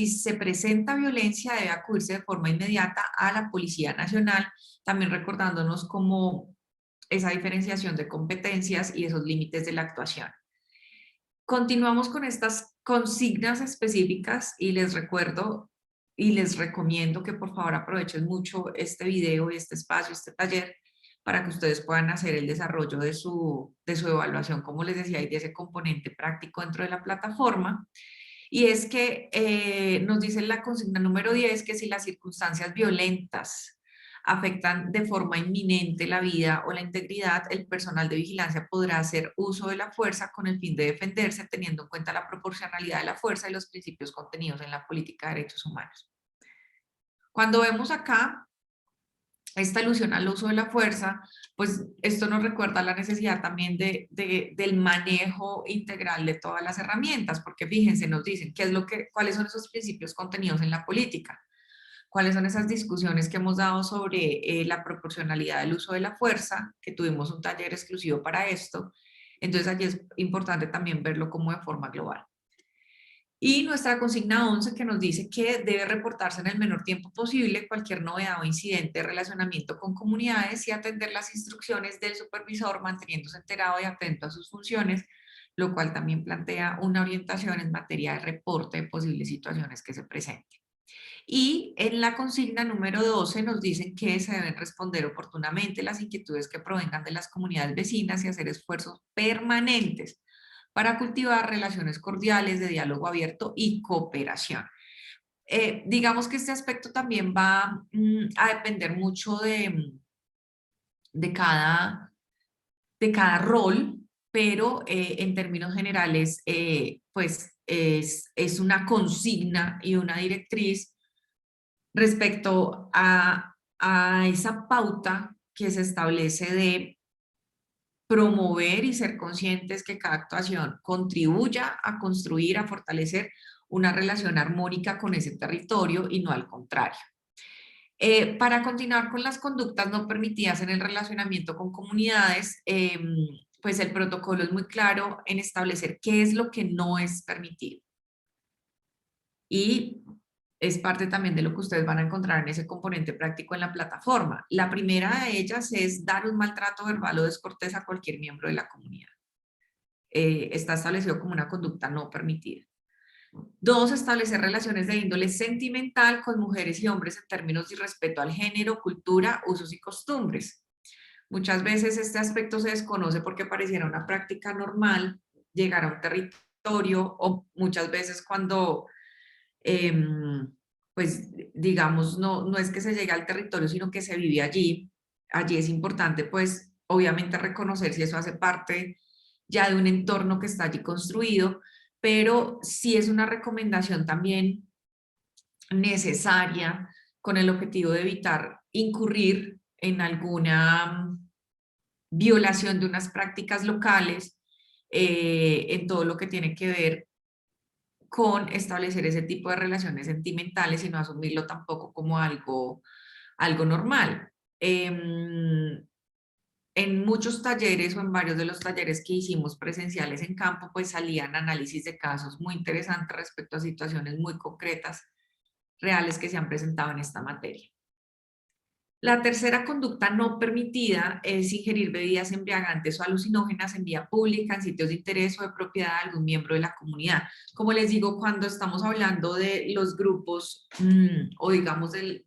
se presenta violencia debe acudirse de forma inmediata a la Policía Nacional, también recordándonos como esa diferenciación de competencias y esos límites de la actuación. Continuamos con estas consignas específicas y les recuerdo y les recomiendo que por favor aprovechen mucho este video y este espacio, este taller, para que ustedes puedan hacer el desarrollo de su evaluación, como les decía, y de ese componente práctico dentro de la plataforma. Y es que nos dice la consigna número 10 que si las circunstancias violentas afectan de forma inminente la vida o la integridad, el personal de vigilancia podrá hacer uso de la fuerza con el fin de defenderse, teniendo en cuenta la proporcionalidad de la fuerza y los principios contenidos en la política de derechos humanos. Cuando vemos acá esta alusión al uso de la fuerza, pues esto nos recuerda la necesidad también del manejo integral de todas las herramientas, porque fíjense, nos dicen cuáles son esos principios contenidos en la política, cuáles son esas discusiones que hemos dado sobre la proporcionalidad del uso de la fuerza, que tuvimos un taller exclusivo para esto. Entonces allí es importante también verlo como de forma global. Y nuestra consigna 11 que nos dice que debe reportarse en el menor tiempo posible cualquier novedad o incidente de relacionamiento con comunidades y atender las instrucciones del supervisor manteniéndose enterado y atento a sus funciones, lo cual también plantea una orientación en materia de reporte de posibles situaciones que se presenten. Y en la consigna número 12 nos dicen que se deben responder oportunamente las inquietudes que provengan de las comunidades vecinas y hacer esfuerzos permanentes para cultivar relaciones cordiales de diálogo abierto y cooperación. Digamos que este aspecto también va a depender mucho de cada, de cada rol, pero en términos generales, pues es una consigna y una directriz respecto a esa pauta que se establece de promover y ser conscientes que cada actuación contribuya a construir, a fortalecer una relación armónica con ese territorio y no al contrario. Para continuar con las conductas no permitidas en el relacionamiento con comunidades, pues el protocolo es muy claro en establecer qué es lo que no es permitido. Y es parte también de lo que ustedes van a encontrar en ese componente práctico en la plataforma. La primera de ellas es dar un maltrato verbal o descortés a cualquier miembro de la comunidad. Está establecido como una conducta no permitida. 2, establecer relaciones de índole sentimental con mujeres y hombres en términos de respeto al género, cultura, usos y costumbres. Muchas veces este aspecto se desconoce porque pareciera una práctica normal llegar a un territorio o muchas veces cuando pues digamos, no es que se llegue al territorio, sino que se vive allí. Allí es importante, pues, obviamente reconocer si eso hace parte ya de un entorno que está allí construido, pero sí es una recomendación también necesaria con el objetivo de evitar incurrir en alguna violación de unas prácticas locales en todo lo que tiene que ver con establecer ese tipo de relaciones sentimentales y no asumirlo tampoco como algo normal. En muchos talleres o en varios de los talleres que hicimos presenciales en campo, pues salían análisis de casos muy interesantes respecto a situaciones muy concretas, reales que se han presentado en esta materia. La tercera conducta no permitida es ingerir bebidas embriagantes o alucinógenas en vía pública, en sitios de interés o de propiedad de algún miembro de la comunidad. Como les digo, cuando estamos hablando de los grupos o digamos de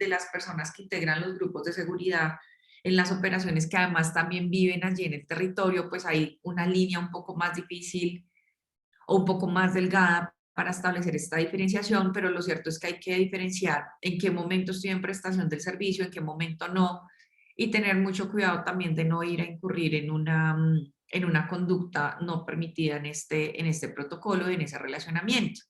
las personas que integran los grupos de seguridad en las operaciones que además también viven allí en el territorio, pues hay una línea un poco más difícil o un poco más delgada para establecer esta diferenciación, pero lo cierto es que hay que diferenciar en qué momento estoy en prestación del servicio, en qué momento no, y tener mucho cuidado también de no ir a incurrir en una conducta no permitida en este protocolo, en ese relacionamiento.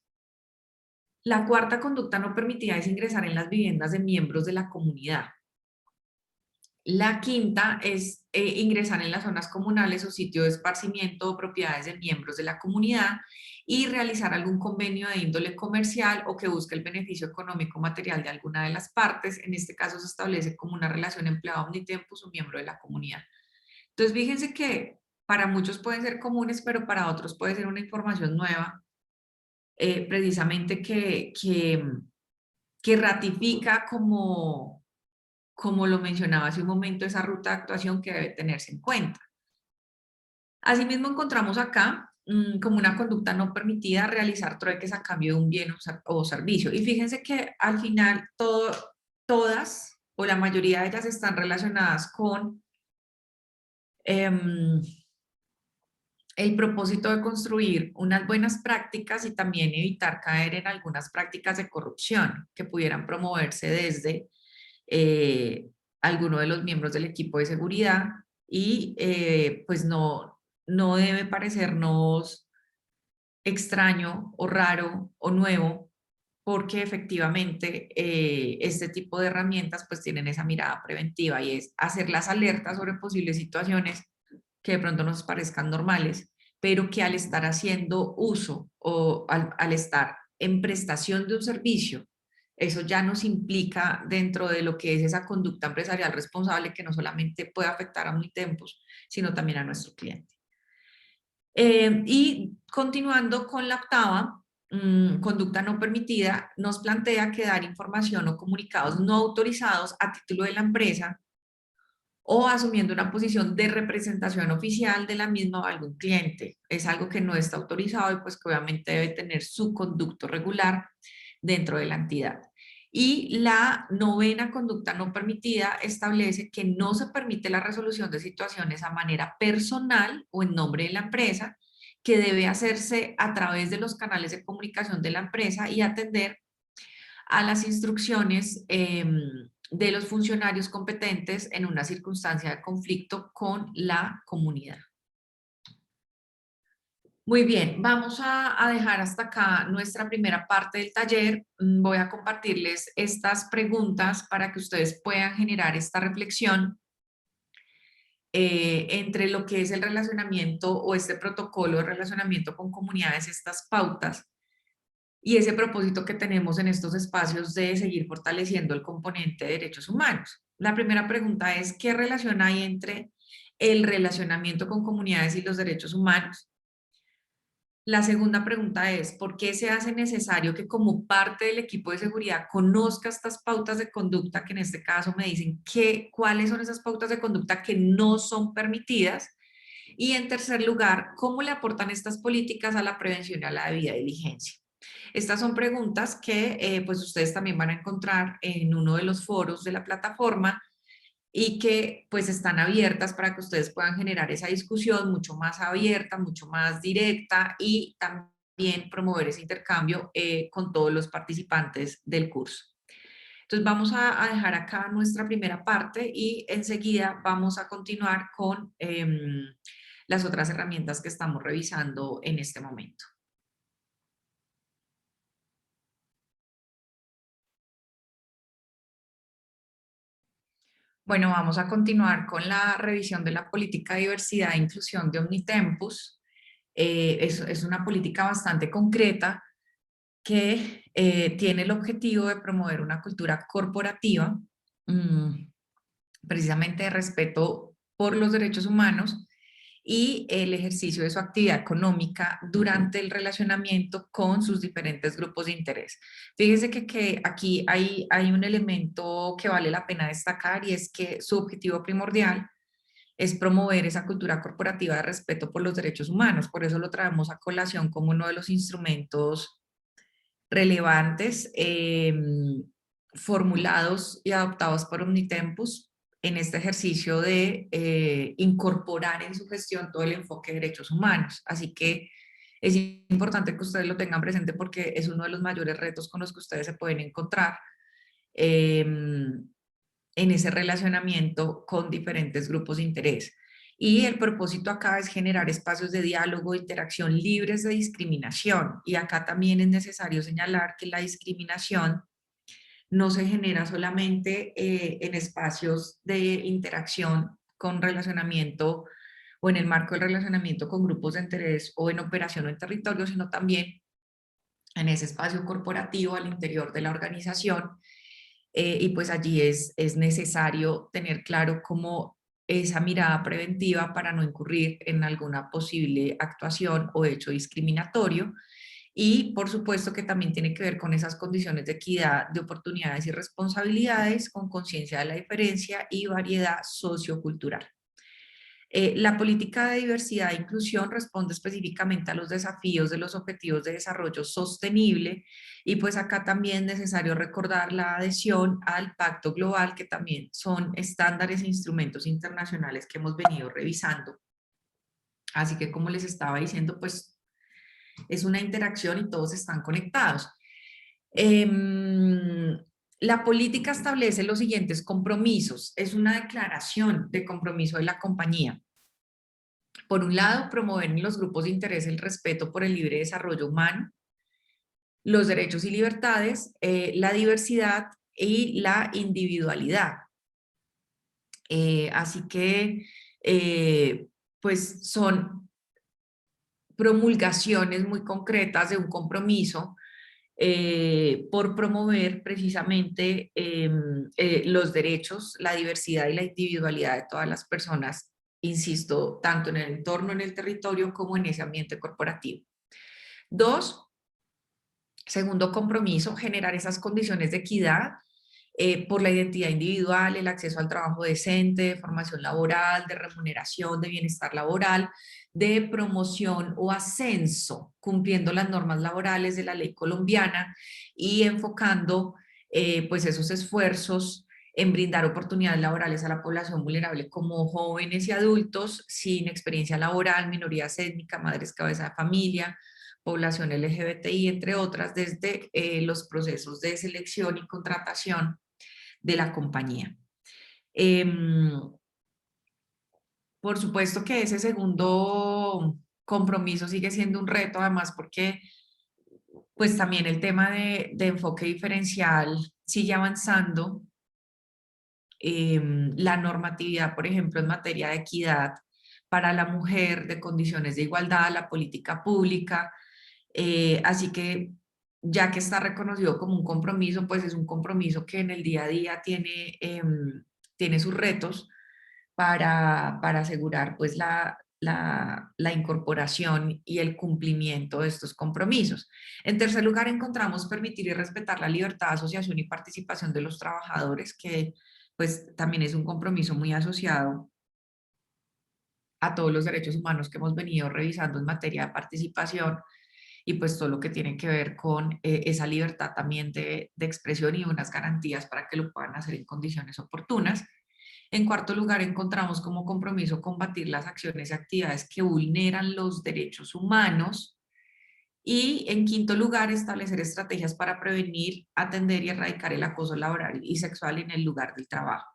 La cuarta conducta no permitida es ingresar en las viviendas de miembros de la comunidad. La quinta es ingresar en las zonas comunales o sitio de esparcimiento o propiedades de miembros de la comunidad y realizar algún convenio de índole comercial o que busque el beneficio económico material de alguna de las partes. En este caso se establece como una relación empleado omnitempus o miembro de la comunidad. Entonces fíjense que para muchos pueden ser comunes, pero para otros puede ser una información nueva, precisamente que ratifica como lo mencionaba hace un momento, esa ruta de actuación que debe tenerse en cuenta. Asimismo, encontramos acá como una conducta no permitida realizar trueques a cambio de un bien o servicio. Y fíjense que al final todas o la mayoría de ellas están relacionadas con el propósito de construir unas buenas prácticas y también evitar caer en algunas prácticas de corrupción que pudieran promoverse desde alguno de los miembros del equipo de seguridad y pues no debe parecernos extraño o raro o nuevo porque efectivamente este tipo de herramientas pues tienen esa mirada preventiva y es hacer las alertas sobre posibles situaciones que de pronto nos parezcan normales, pero que al estar haciendo uso o al estar en prestación de un servicio, eso ya nos implica dentro de lo que es esa conducta empresarial responsable que no solamente puede afectar a Unitempus, sino también a nuestro cliente. Y continuando con la octava, conducta no permitida nos plantea que dar información o comunicados no autorizados a título de la empresa o asumiendo una posición de representación oficial de la misma o algún cliente. Es algo que no está autorizado y pues que obviamente debe tener su conducto regular dentro de la entidad. Y la novena conducta no permitida establece que no se permite la resolución de situaciones a manera personal o en nombre de la empresa, que debe hacerse a través de los canales de comunicación de la empresa y atender a las instrucciones de los funcionarios competentes en una circunstancia de conflicto con la comunidad. Muy bien, vamos a dejar hasta acá nuestra primera parte del taller. Voy a compartirles estas preguntas para que ustedes puedan generar esta reflexión entre lo que es el relacionamiento o este protocolo de relacionamiento con comunidades, estas pautas, y ese propósito que tenemos en estos espacios de seguir fortaleciendo el componente de derechos humanos. La primera pregunta es, ¿qué relación hay entre el relacionamiento con comunidades y los derechos humanos? La segunda pregunta es, ¿por qué se hace necesario que como parte del equipo de seguridad conozca estas pautas de conducta, que en este caso me dicen cuáles son esas pautas de conducta que no son permitidas? Y en tercer lugar, ¿cómo le aportan estas políticas a la prevención y a la debida diligencia? Estas son preguntas que pues ustedes también van a encontrar en uno de los foros de la plataforma y que pues están abiertas para que ustedes puedan generar esa discusión mucho más abierta, mucho más directa y también promover ese intercambio con todos los participantes del curso. Entonces vamos a dejar acá nuestra primera parte y enseguida vamos a continuar con las otras herramientas que estamos revisando en este momento. Bueno, vamos a continuar con la revisión de la política de diversidad e inclusión de Omnitempus. Es una política bastante concreta que tiene el objetivo de promover una cultura corporativa, precisamente de respeto por los derechos humanos y el ejercicio de su actividad económica durante el relacionamiento con sus diferentes grupos de interés. Fíjense que aquí hay un elemento que vale la pena destacar y es que su objetivo primordial es promover esa cultura corporativa de respeto por los derechos humanos. Por eso lo traemos a colación como uno de los instrumentos relevantes formulados y adoptados por Omnitempus en este ejercicio de incorporar en su gestión todo el enfoque de derechos humanos. Así que es importante que ustedes lo tengan presente porque es uno de los mayores retos con los que ustedes se pueden encontrar en ese relacionamiento con diferentes grupos de interés. Y el propósito acá es generar espacios de diálogo e interacción libres de discriminación. Y acá también es necesario señalar que la discriminación no se genera solamente en espacios de interacción con relacionamiento o en el marco del relacionamiento con grupos de interés o en operación o en territorio, sino también en ese espacio corporativo al interior de la organización. Y pues allí es necesario tener claro cómo esa mirada preventiva para no incurrir en alguna posible actuación o hecho discriminatorio. Y por supuesto que también tiene que ver con esas condiciones de equidad de oportunidades y responsabilidades, con conciencia de la diferencia y variedad sociocultural. La política de diversidad e inclusión responde específicamente a los desafíos de los objetivos de desarrollo sostenible y pues acá también es necesario recordar la adhesión al Pacto Global, que también son estándares e instrumentos internacionales que hemos venido revisando. Así que como les estaba diciendo, pues es una interacción y todos están conectados. La política establece los siguientes compromisos. Es una declaración de compromiso de la compañía. Por un lado, promover en los grupos de interés el respeto por el libre desarrollo humano, los derechos y libertades, la diversidad y la individualidad. Así que, pues son promulgaciones muy concretas de un compromiso por promover precisamente los derechos, la diversidad y la individualidad de todas las personas, insisto, tanto en el entorno, en el territorio, como en ese ambiente corporativo. Dos, Segundo compromiso, generar esas condiciones de equidad por la identidad individual, el acceso al trabajo decente, de formación laboral, de remuneración, de bienestar laboral, de promoción o ascenso, cumpliendo las normas laborales de la ley colombiana y enfocando pues esos esfuerzos en brindar oportunidades laborales a la población vulnerable como jóvenes y adultos sin experiencia laboral, minorías étnicas, madres cabeza de familia, población LGBTI, entre otras, desde los procesos de selección y contratación de la compañía. Por supuesto que ese segundo compromiso sigue siendo un reto, además porque pues también el tema de enfoque diferencial sigue avanzando. La normatividad, por ejemplo, en materia de equidad para la mujer, de condiciones de igualdad, la política pública. Así que ya que está reconocido como un compromiso, pues es un compromiso que en el día a día tiene sus retos para asegurar pues la incorporación y el cumplimiento de estos compromisos. En tercer lugar, encontramos permitir y respetar la libertad de asociación y participación de los trabajadores, que pues también es un compromiso muy asociado a todos los derechos humanos que hemos venido revisando en materia de participación y pues todo lo que tiene que ver con esa libertad también de expresión y unas garantías para que lo puedan hacer en condiciones oportunas. En cuarto lugar, encontramos como compromiso combatir las acciones y actividades que vulneran los derechos humanos. Y en quinto lugar, establecer estrategias para prevenir, atender y erradicar el acoso laboral y sexual en el lugar del trabajo.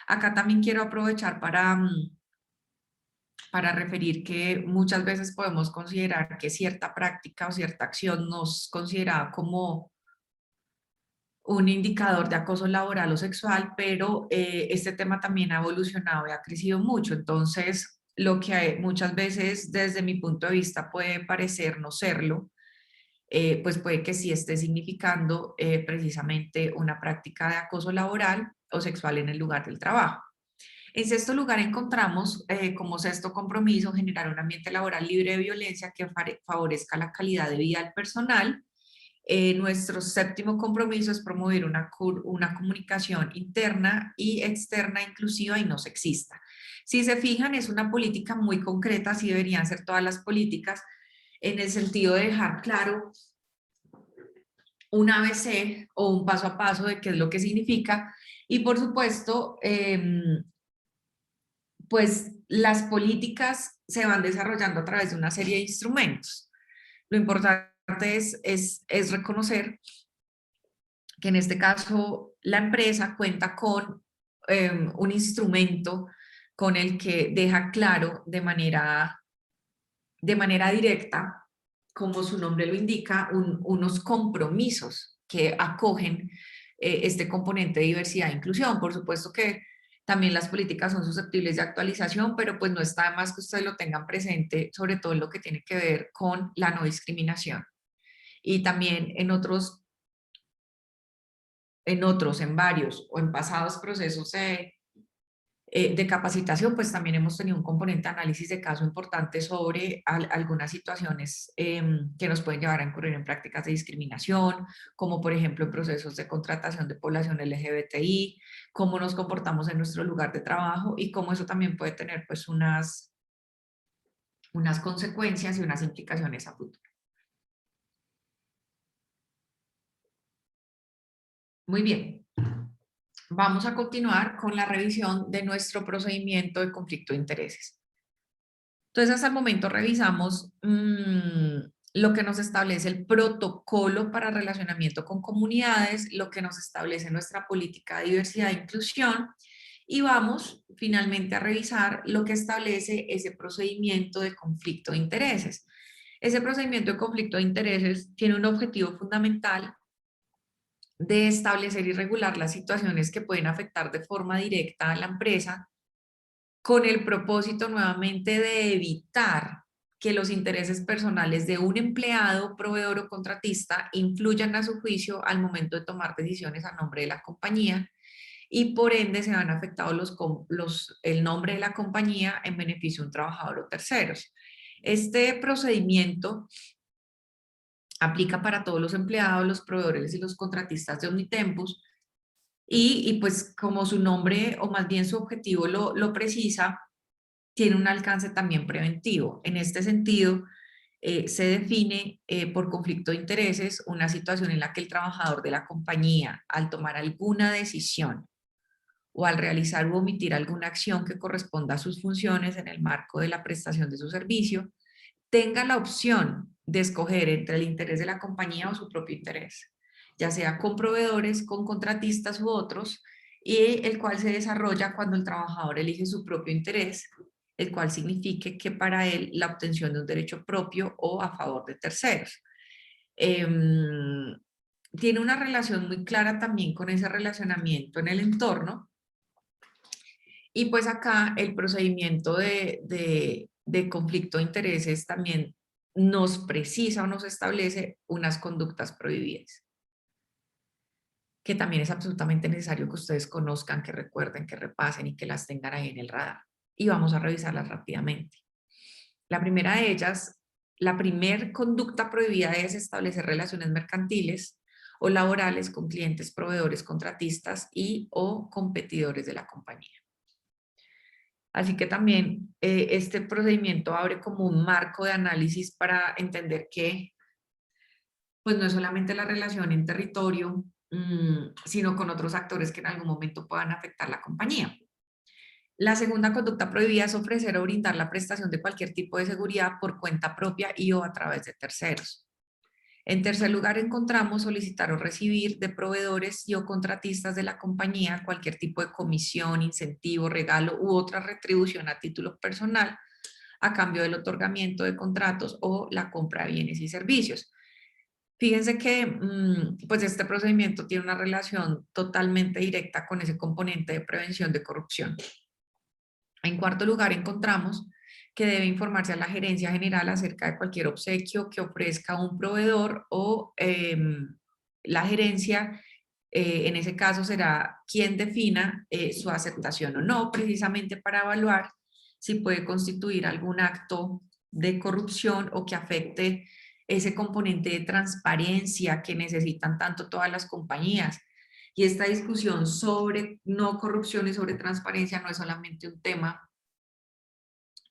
Acá también quiero aprovechar para referir que muchas veces podemos considerar que cierta práctica o cierta acción nos considera como un indicador de acoso laboral o sexual, pero este tema también ha evolucionado y ha crecido mucho. Entonces, lo que muchas veces desde mi punto de vista puede parecer no serlo, pues puede que sí esté significando precisamente una práctica de acoso laboral o sexual en el lugar del trabajo. En sexto lugar, encontramos como sexto compromiso generar un ambiente laboral libre de violencia que favorezca la calidad de vida del personal. Nuestro séptimo compromiso es promover una comunicación interna y externa inclusiva y no sexista. Si se fijan, es una política muy concreta, así deberían ser todas las políticas, en el sentido de dejar claro un ABC o un paso a paso de qué es lo que significa. Y por supuesto, pues las políticas se van desarrollando a través de una serie de instrumentos. Lo importante es reconocer que en este caso la empresa cuenta con un instrumento con el que deja claro de manera directa, como su nombre lo indica, unos compromisos que acogen este componente de diversidad e inclusión. Por supuesto que también las políticas son susceptibles de actualización, pero pues no está de más que ustedes lo tengan presente, sobre todo en lo que tiene que ver con la no discriminación. Y también en varios o en pasados procesos de capacitación, pues también hemos tenido un componente de análisis de caso importante sobre algunas situaciones que nos pueden llevar a incurrir en prácticas de discriminación, como por ejemplo en procesos de contratación de población LGBTI, cómo nos comportamos en nuestro lugar de trabajo y cómo eso también puede tener pues unas consecuencias y unas implicaciones a futuro. Muy bien. Vamos a continuar con la revisión de nuestro procedimiento de conflicto de intereses. Entonces, hasta el momento revisamos lo que nos establece el protocolo para relacionamiento con comunidades, lo que nos establece nuestra política de diversidad e inclusión, y vamos finalmente a revisar lo que establece ese procedimiento de conflicto de intereses. Ese procedimiento de conflicto de intereses tiene un objetivo fundamental de establecer y regular las situaciones que pueden afectar de forma directa a la empresa, con el propósito nuevamente de evitar que los intereses personales de un empleado, proveedor o contratista influyan a su juicio al momento de tomar decisiones a nombre de la compañía y por ende se van afectados el nombre de la compañía en beneficio de un trabajador o terceros. Este procedimiento Aplica para todos los empleados, los proveedores y los contratistas de Omnitempus. Y pues como su nombre, o más bien su objetivo lo precisa, tiene un alcance también preventivo. En este sentido, se define por conflicto de intereses una situación en la que el trabajador de la compañía, al tomar alguna decisión o al realizar u omitir alguna acción que corresponda a sus funciones en el marco de la prestación de su servicio, tenga la opción de escoger entre el interés de la compañía o su propio interés, ya sea con proveedores, con contratistas u otros, y el cual se desarrolla cuando el trabajador elige su propio interés, el cual signifique que para él la obtención de un derecho propio o a favor de terceros. Tiene una relación muy clara también con ese relacionamiento en el entorno, y pues acá el procedimiento de conflicto de intereses también nos precisa o nos establece unas conductas prohibidas, que también es absolutamente necesario que ustedes conozcan, que recuerden, que repasen y que las tengan ahí en el radar. Y vamos a revisarlas rápidamente. La primera de ellas, la primer conducta prohibida es establecer relaciones mercantiles o laborales con clientes, proveedores, contratistas y o competidores de la compañía. Así que también este procedimiento abre como un marco de análisis para entender que pues no es solamente la relación en territorio, sino con otros actores que en algún momento puedan afectar la compañía. La segunda conducta prohibida es ofrecer o brindar la prestación de cualquier tipo de seguridad por cuenta propia y o a través de terceros. En tercer lugar, encontramos solicitar o recibir de proveedores y o contratistas de la compañía cualquier tipo de comisión, incentivo, regalo u otra retribución a título personal a cambio del otorgamiento de contratos o la compra de bienes y servicios. Fíjense que pues este procedimiento tiene una relación totalmente directa con ese componente de prevención de corrupción. En cuarto lugar, encontramos que debe informarse a la gerencia general acerca de cualquier obsequio que ofrezca un proveedor o la gerencia, en ese caso será quien defina su aceptación o no, precisamente para evaluar si puede constituir algún acto de corrupción o que afecte ese componente de transparencia que necesitan tanto todas las compañías. Y esta discusión sobre no corrupción y sobre transparencia no es solamente un tema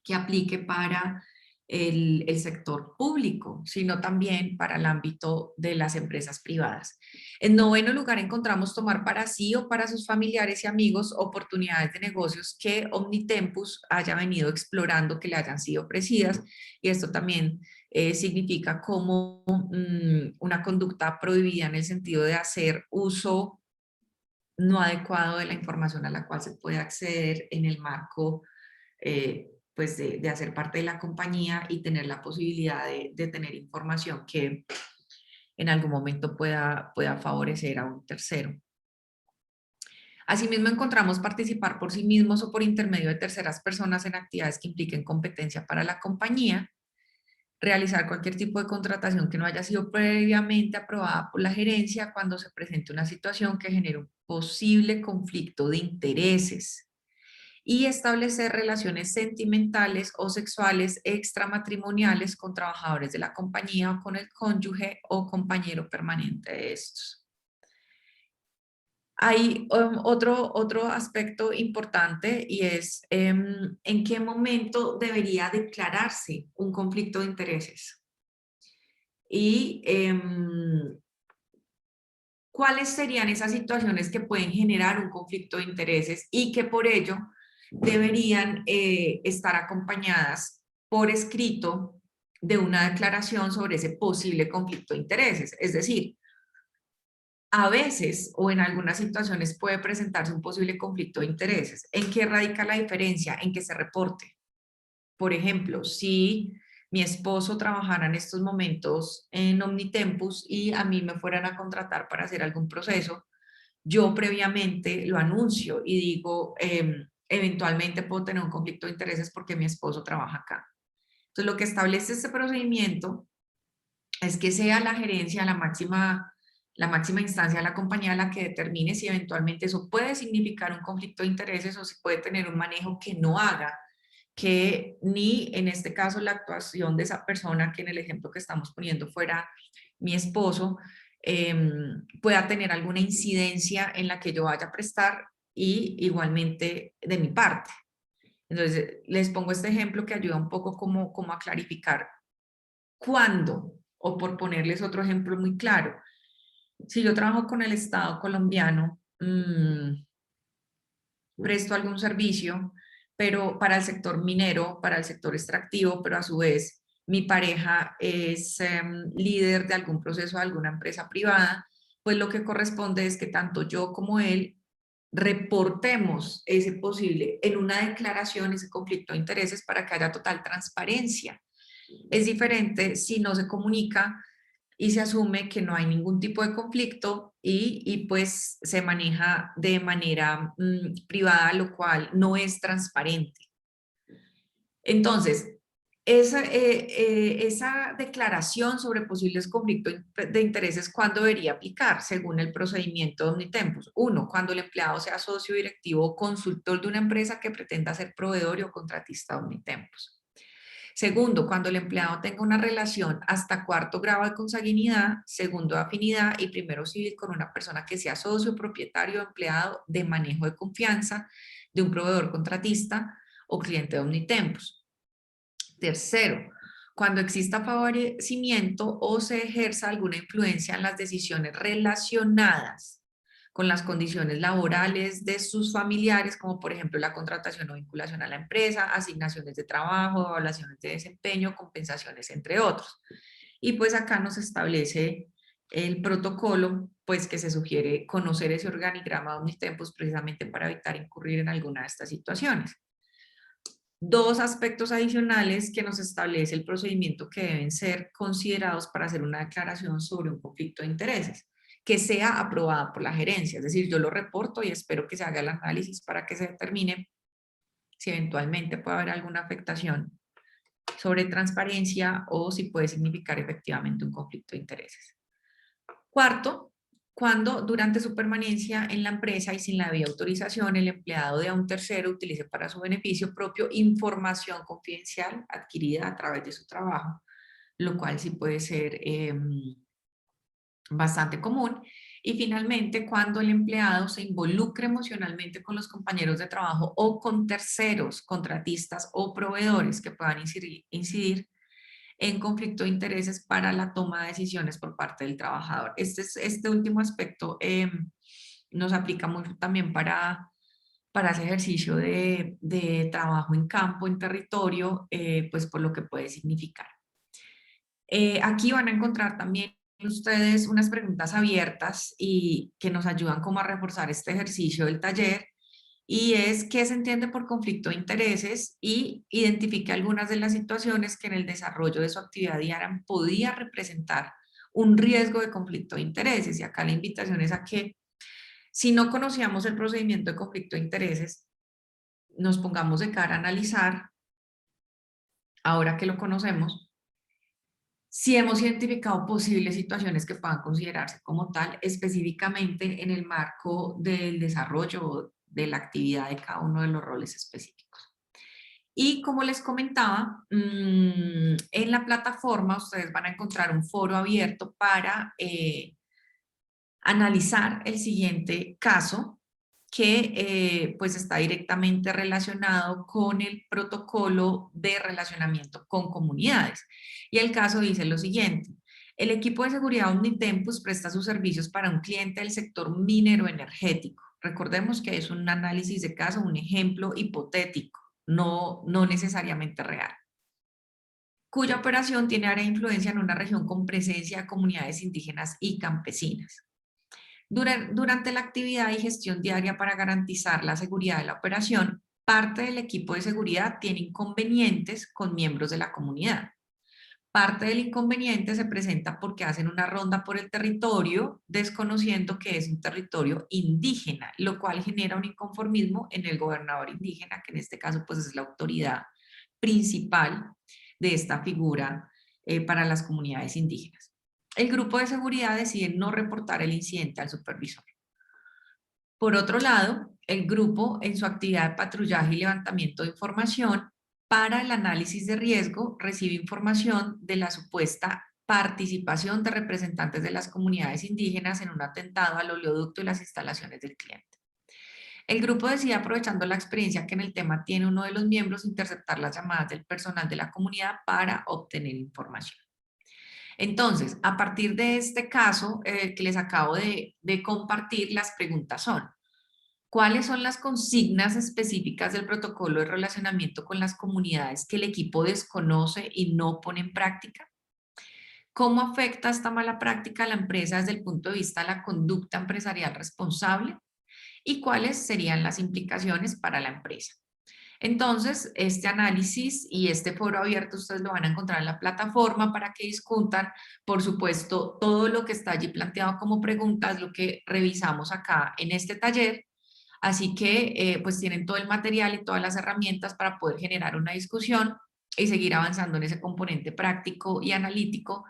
que aplique para el sector público, sino también para el ámbito de las empresas privadas. En noveno lugar, encontramos tomar para sí o para sus familiares y amigos oportunidades de negocios que Omnitempus haya venido explorando, que le hayan sido ofrecidas, y esto también significa como una conducta prohibida en el sentido de hacer uso no adecuado de la información a la cual se puede acceder en el marco pues de hacer parte de la compañía y tener la posibilidad de tener información que en algún momento pueda favorecer a un tercero. Asimismo, encontramos participar por sí mismos o por intermedio de terceras personas en actividades que impliquen competencia para la compañía, realizar cualquier tipo de contratación que no haya sido previamente aprobada por la gerencia cuando se presente una situación que genere un posible conflicto de intereses, y establecer relaciones sentimentales o sexuales extramatrimoniales con trabajadores de la compañía o con el cónyuge o compañero permanente de estos. Hay otro aspecto importante, y es en qué momento debería declararse un conflicto de intereses y cuáles serían esas situaciones que pueden generar un conflicto de intereses y que por ello deberían estar acompañadas por escrito de una declaración sobre ese posible conflicto de intereses. Es decir, a veces o en algunas situaciones puede presentarse un posible conflicto de intereses. ¿En qué radica la diferencia? En que se reporte. Por ejemplo, si mi esposo trabajara en estos momentos en Omnitempus y a mí me fueran a contratar para hacer algún proceso, yo previamente lo anuncio y digo, eventualmente puedo tener un conflicto de intereses porque mi esposo trabaja acá. Entonces, lo que establece este procedimiento es que sea la gerencia la máxima instancia de la compañía la que determine si eventualmente eso puede significar un conflicto de intereses o si puede tener un manejo que no haga que ni en este caso la actuación de esa persona, que en el ejemplo que estamos poniendo fuera mi esposo, pueda tener alguna incidencia en la que yo vaya a prestar y igualmente de mi parte. Entonces, les pongo este ejemplo que ayuda un poco como a clarificar cuándo, o por ponerles otro ejemplo muy claro, si yo trabajo con el Estado colombiano, presto algún servicio, pero para el sector minero, para el sector extractivo, pero a su vez mi pareja es líder de algún proceso de alguna empresa privada, pues lo que corresponde es que tanto yo como él reportemos ese posible en una declaración, ese conflicto de intereses para que haya total transparencia. Es diferente si no se comunica y se asume que no hay ningún tipo de conflicto y pues se maneja de manera privada, lo cual no es transparente. Entonces, esa declaración sobre posibles conflictos de intereses, ¿cuándo debería aplicar? Según el procedimiento de Omnitempus. 1, cuando el empleado sea socio directivo o consultor de una empresa que pretenda ser proveedor o contratista de Omnitempus. Segundo, cuando el empleado tenga una relación hasta 4º grado de consanguinidad, 2º de afinidad y 1º civil con una persona que sea socio, propietario o empleado de manejo de confianza de un proveedor contratista o cliente de Omnitempus. Tercero, cuando exista favorecimiento o se ejerza alguna influencia en las decisiones relacionadas con las condiciones laborales de sus familiares, como por ejemplo la contratación o vinculación a la empresa, asignaciones de trabajo, evaluaciones de desempeño, compensaciones, entre otros. Y pues acá nos establece el protocolo, pues que se sugiere conocer ese organigrama de Omnitempus precisamente para evitar incurrir en alguna de estas situaciones. 2 aspectos adicionales que nos establece el procedimiento que deben ser considerados para hacer una declaración sobre un conflicto de intereses, que sea aprobada por la gerencia, es decir, yo lo reporto y espero que se haga el análisis para que se determine si eventualmente puede haber alguna afectación sobre transparencia o si puede significar efectivamente un conflicto de intereses. Cuarto, cuando durante su permanencia en la empresa y sin la debida autorización el empleado de un tercero utilice para su beneficio propio información confidencial adquirida a través de su trabajo, lo cual sí puede ser bastante común. Y finalmente, cuando el empleado se involucre emocionalmente con los compañeros de trabajo o con terceros, contratistas o proveedores que puedan incidir en conflicto de intereses para la toma de decisiones por parte del trabajador. Este último aspecto nos aplica mucho también para ese ejercicio de trabajo en campo, en territorio, pues por lo que puede significar. Aquí van a encontrar también ustedes unas preguntas abiertas y que nos ayudan como a reforzar este ejercicio del taller, y es qué se entiende por conflicto de intereses y identifique algunas de las situaciones que en el desarrollo de su actividad diaria podía representar un riesgo de conflicto de intereses. Y acá la invitación es a que si no conocíamos el procedimiento de conflicto de intereses, nos pongamos de cara a analizar, ahora que lo conocemos, si hemos identificado posibles situaciones que puedan considerarse como tal, específicamente en el marco del desarrollo de la actividad de cada uno de los roles específicos. Y como les comentaba, en la plataforma ustedes van a encontrar un foro abierto para analizar el siguiente caso que pues está directamente relacionado con el protocolo de relacionamiento con comunidades. Y el caso dice lo siguiente: el equipo de seguridad Omnitempus presta sus servicios para un cliente del sector minero energético. Recordemos que es un análisis de caso, un ejemplo hipotético, no necesariamente real, cuya operación tiene área de influencia en una región con presencia de comunidades indígenas y campesinas. Durante la actividad y gestión diaria para garantizar la seguridad de la operación, parte del equipo de seguridad tiene inconvenientes con miembros de la comunidad. Parte del inconveniente se presenta porque hacen una ronda por el territorio desconociendo que es un territorio indígena, lo cual genera un inconformismo en el gobernador indígena, que en este caso pues es la autoridad principal de esta figura para las comunidades indígenas. El grupo de seguridad decide no reportar el incidente al supervisor. Por otro lado, el grupo, en su actividad de patrullaje y levantamiento de información para el análisis de riesgo, recibe información de la supuesta participación de representantes de las comunidades indígenas en un atentado al oleoducto y las instalaciones del cliente. El grupo decide, aprovechando la experiencia que en el tema tiene uno de los miembros, interceptar las llamadas del personal de la comunidad para obtener información. Entonces, a partir de este caso que les acabo de compartir, las preguntas son: ¿cuáles son las consignas específicas del protocolo de relacionamiento con las comunidades que el equipo desconoce y no pone en práctica? ¿Cómo afecta esta mala práctica a la empresa desde el punto de vista de la conducta empresarial responsable? ¿Y cuáles serían las implicaciones para la empresa? Entonces, este análisis y este foro abierto ustedes lo van a encontrar en la plataforma para que discutan. Por supuesto, todo lo que está allí planteado como preguntas, lo que revisamos acá en este taller. Así que pues tienen todo el material y todas las herramientas para poder generar una discusión y seguir avanzando en ese componente práctico y analítico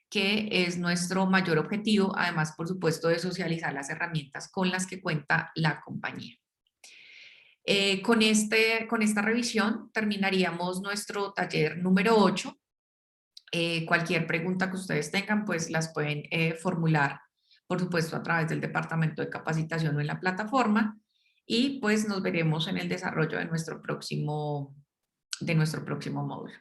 que es nuestro mayor objetivo, además, por supuesto, de socializar las herramientas con las que cuenta la compañía. Con esta revisión terminaríamos nuestro taller número 8. Cualquier pregunta que ustedes tengan, pues las pueden formular, por supuesto, a través del Departamento de Capacitación o en la plataforma. Y pues nos veremos en el desarrollo de nuestro próximo módulo.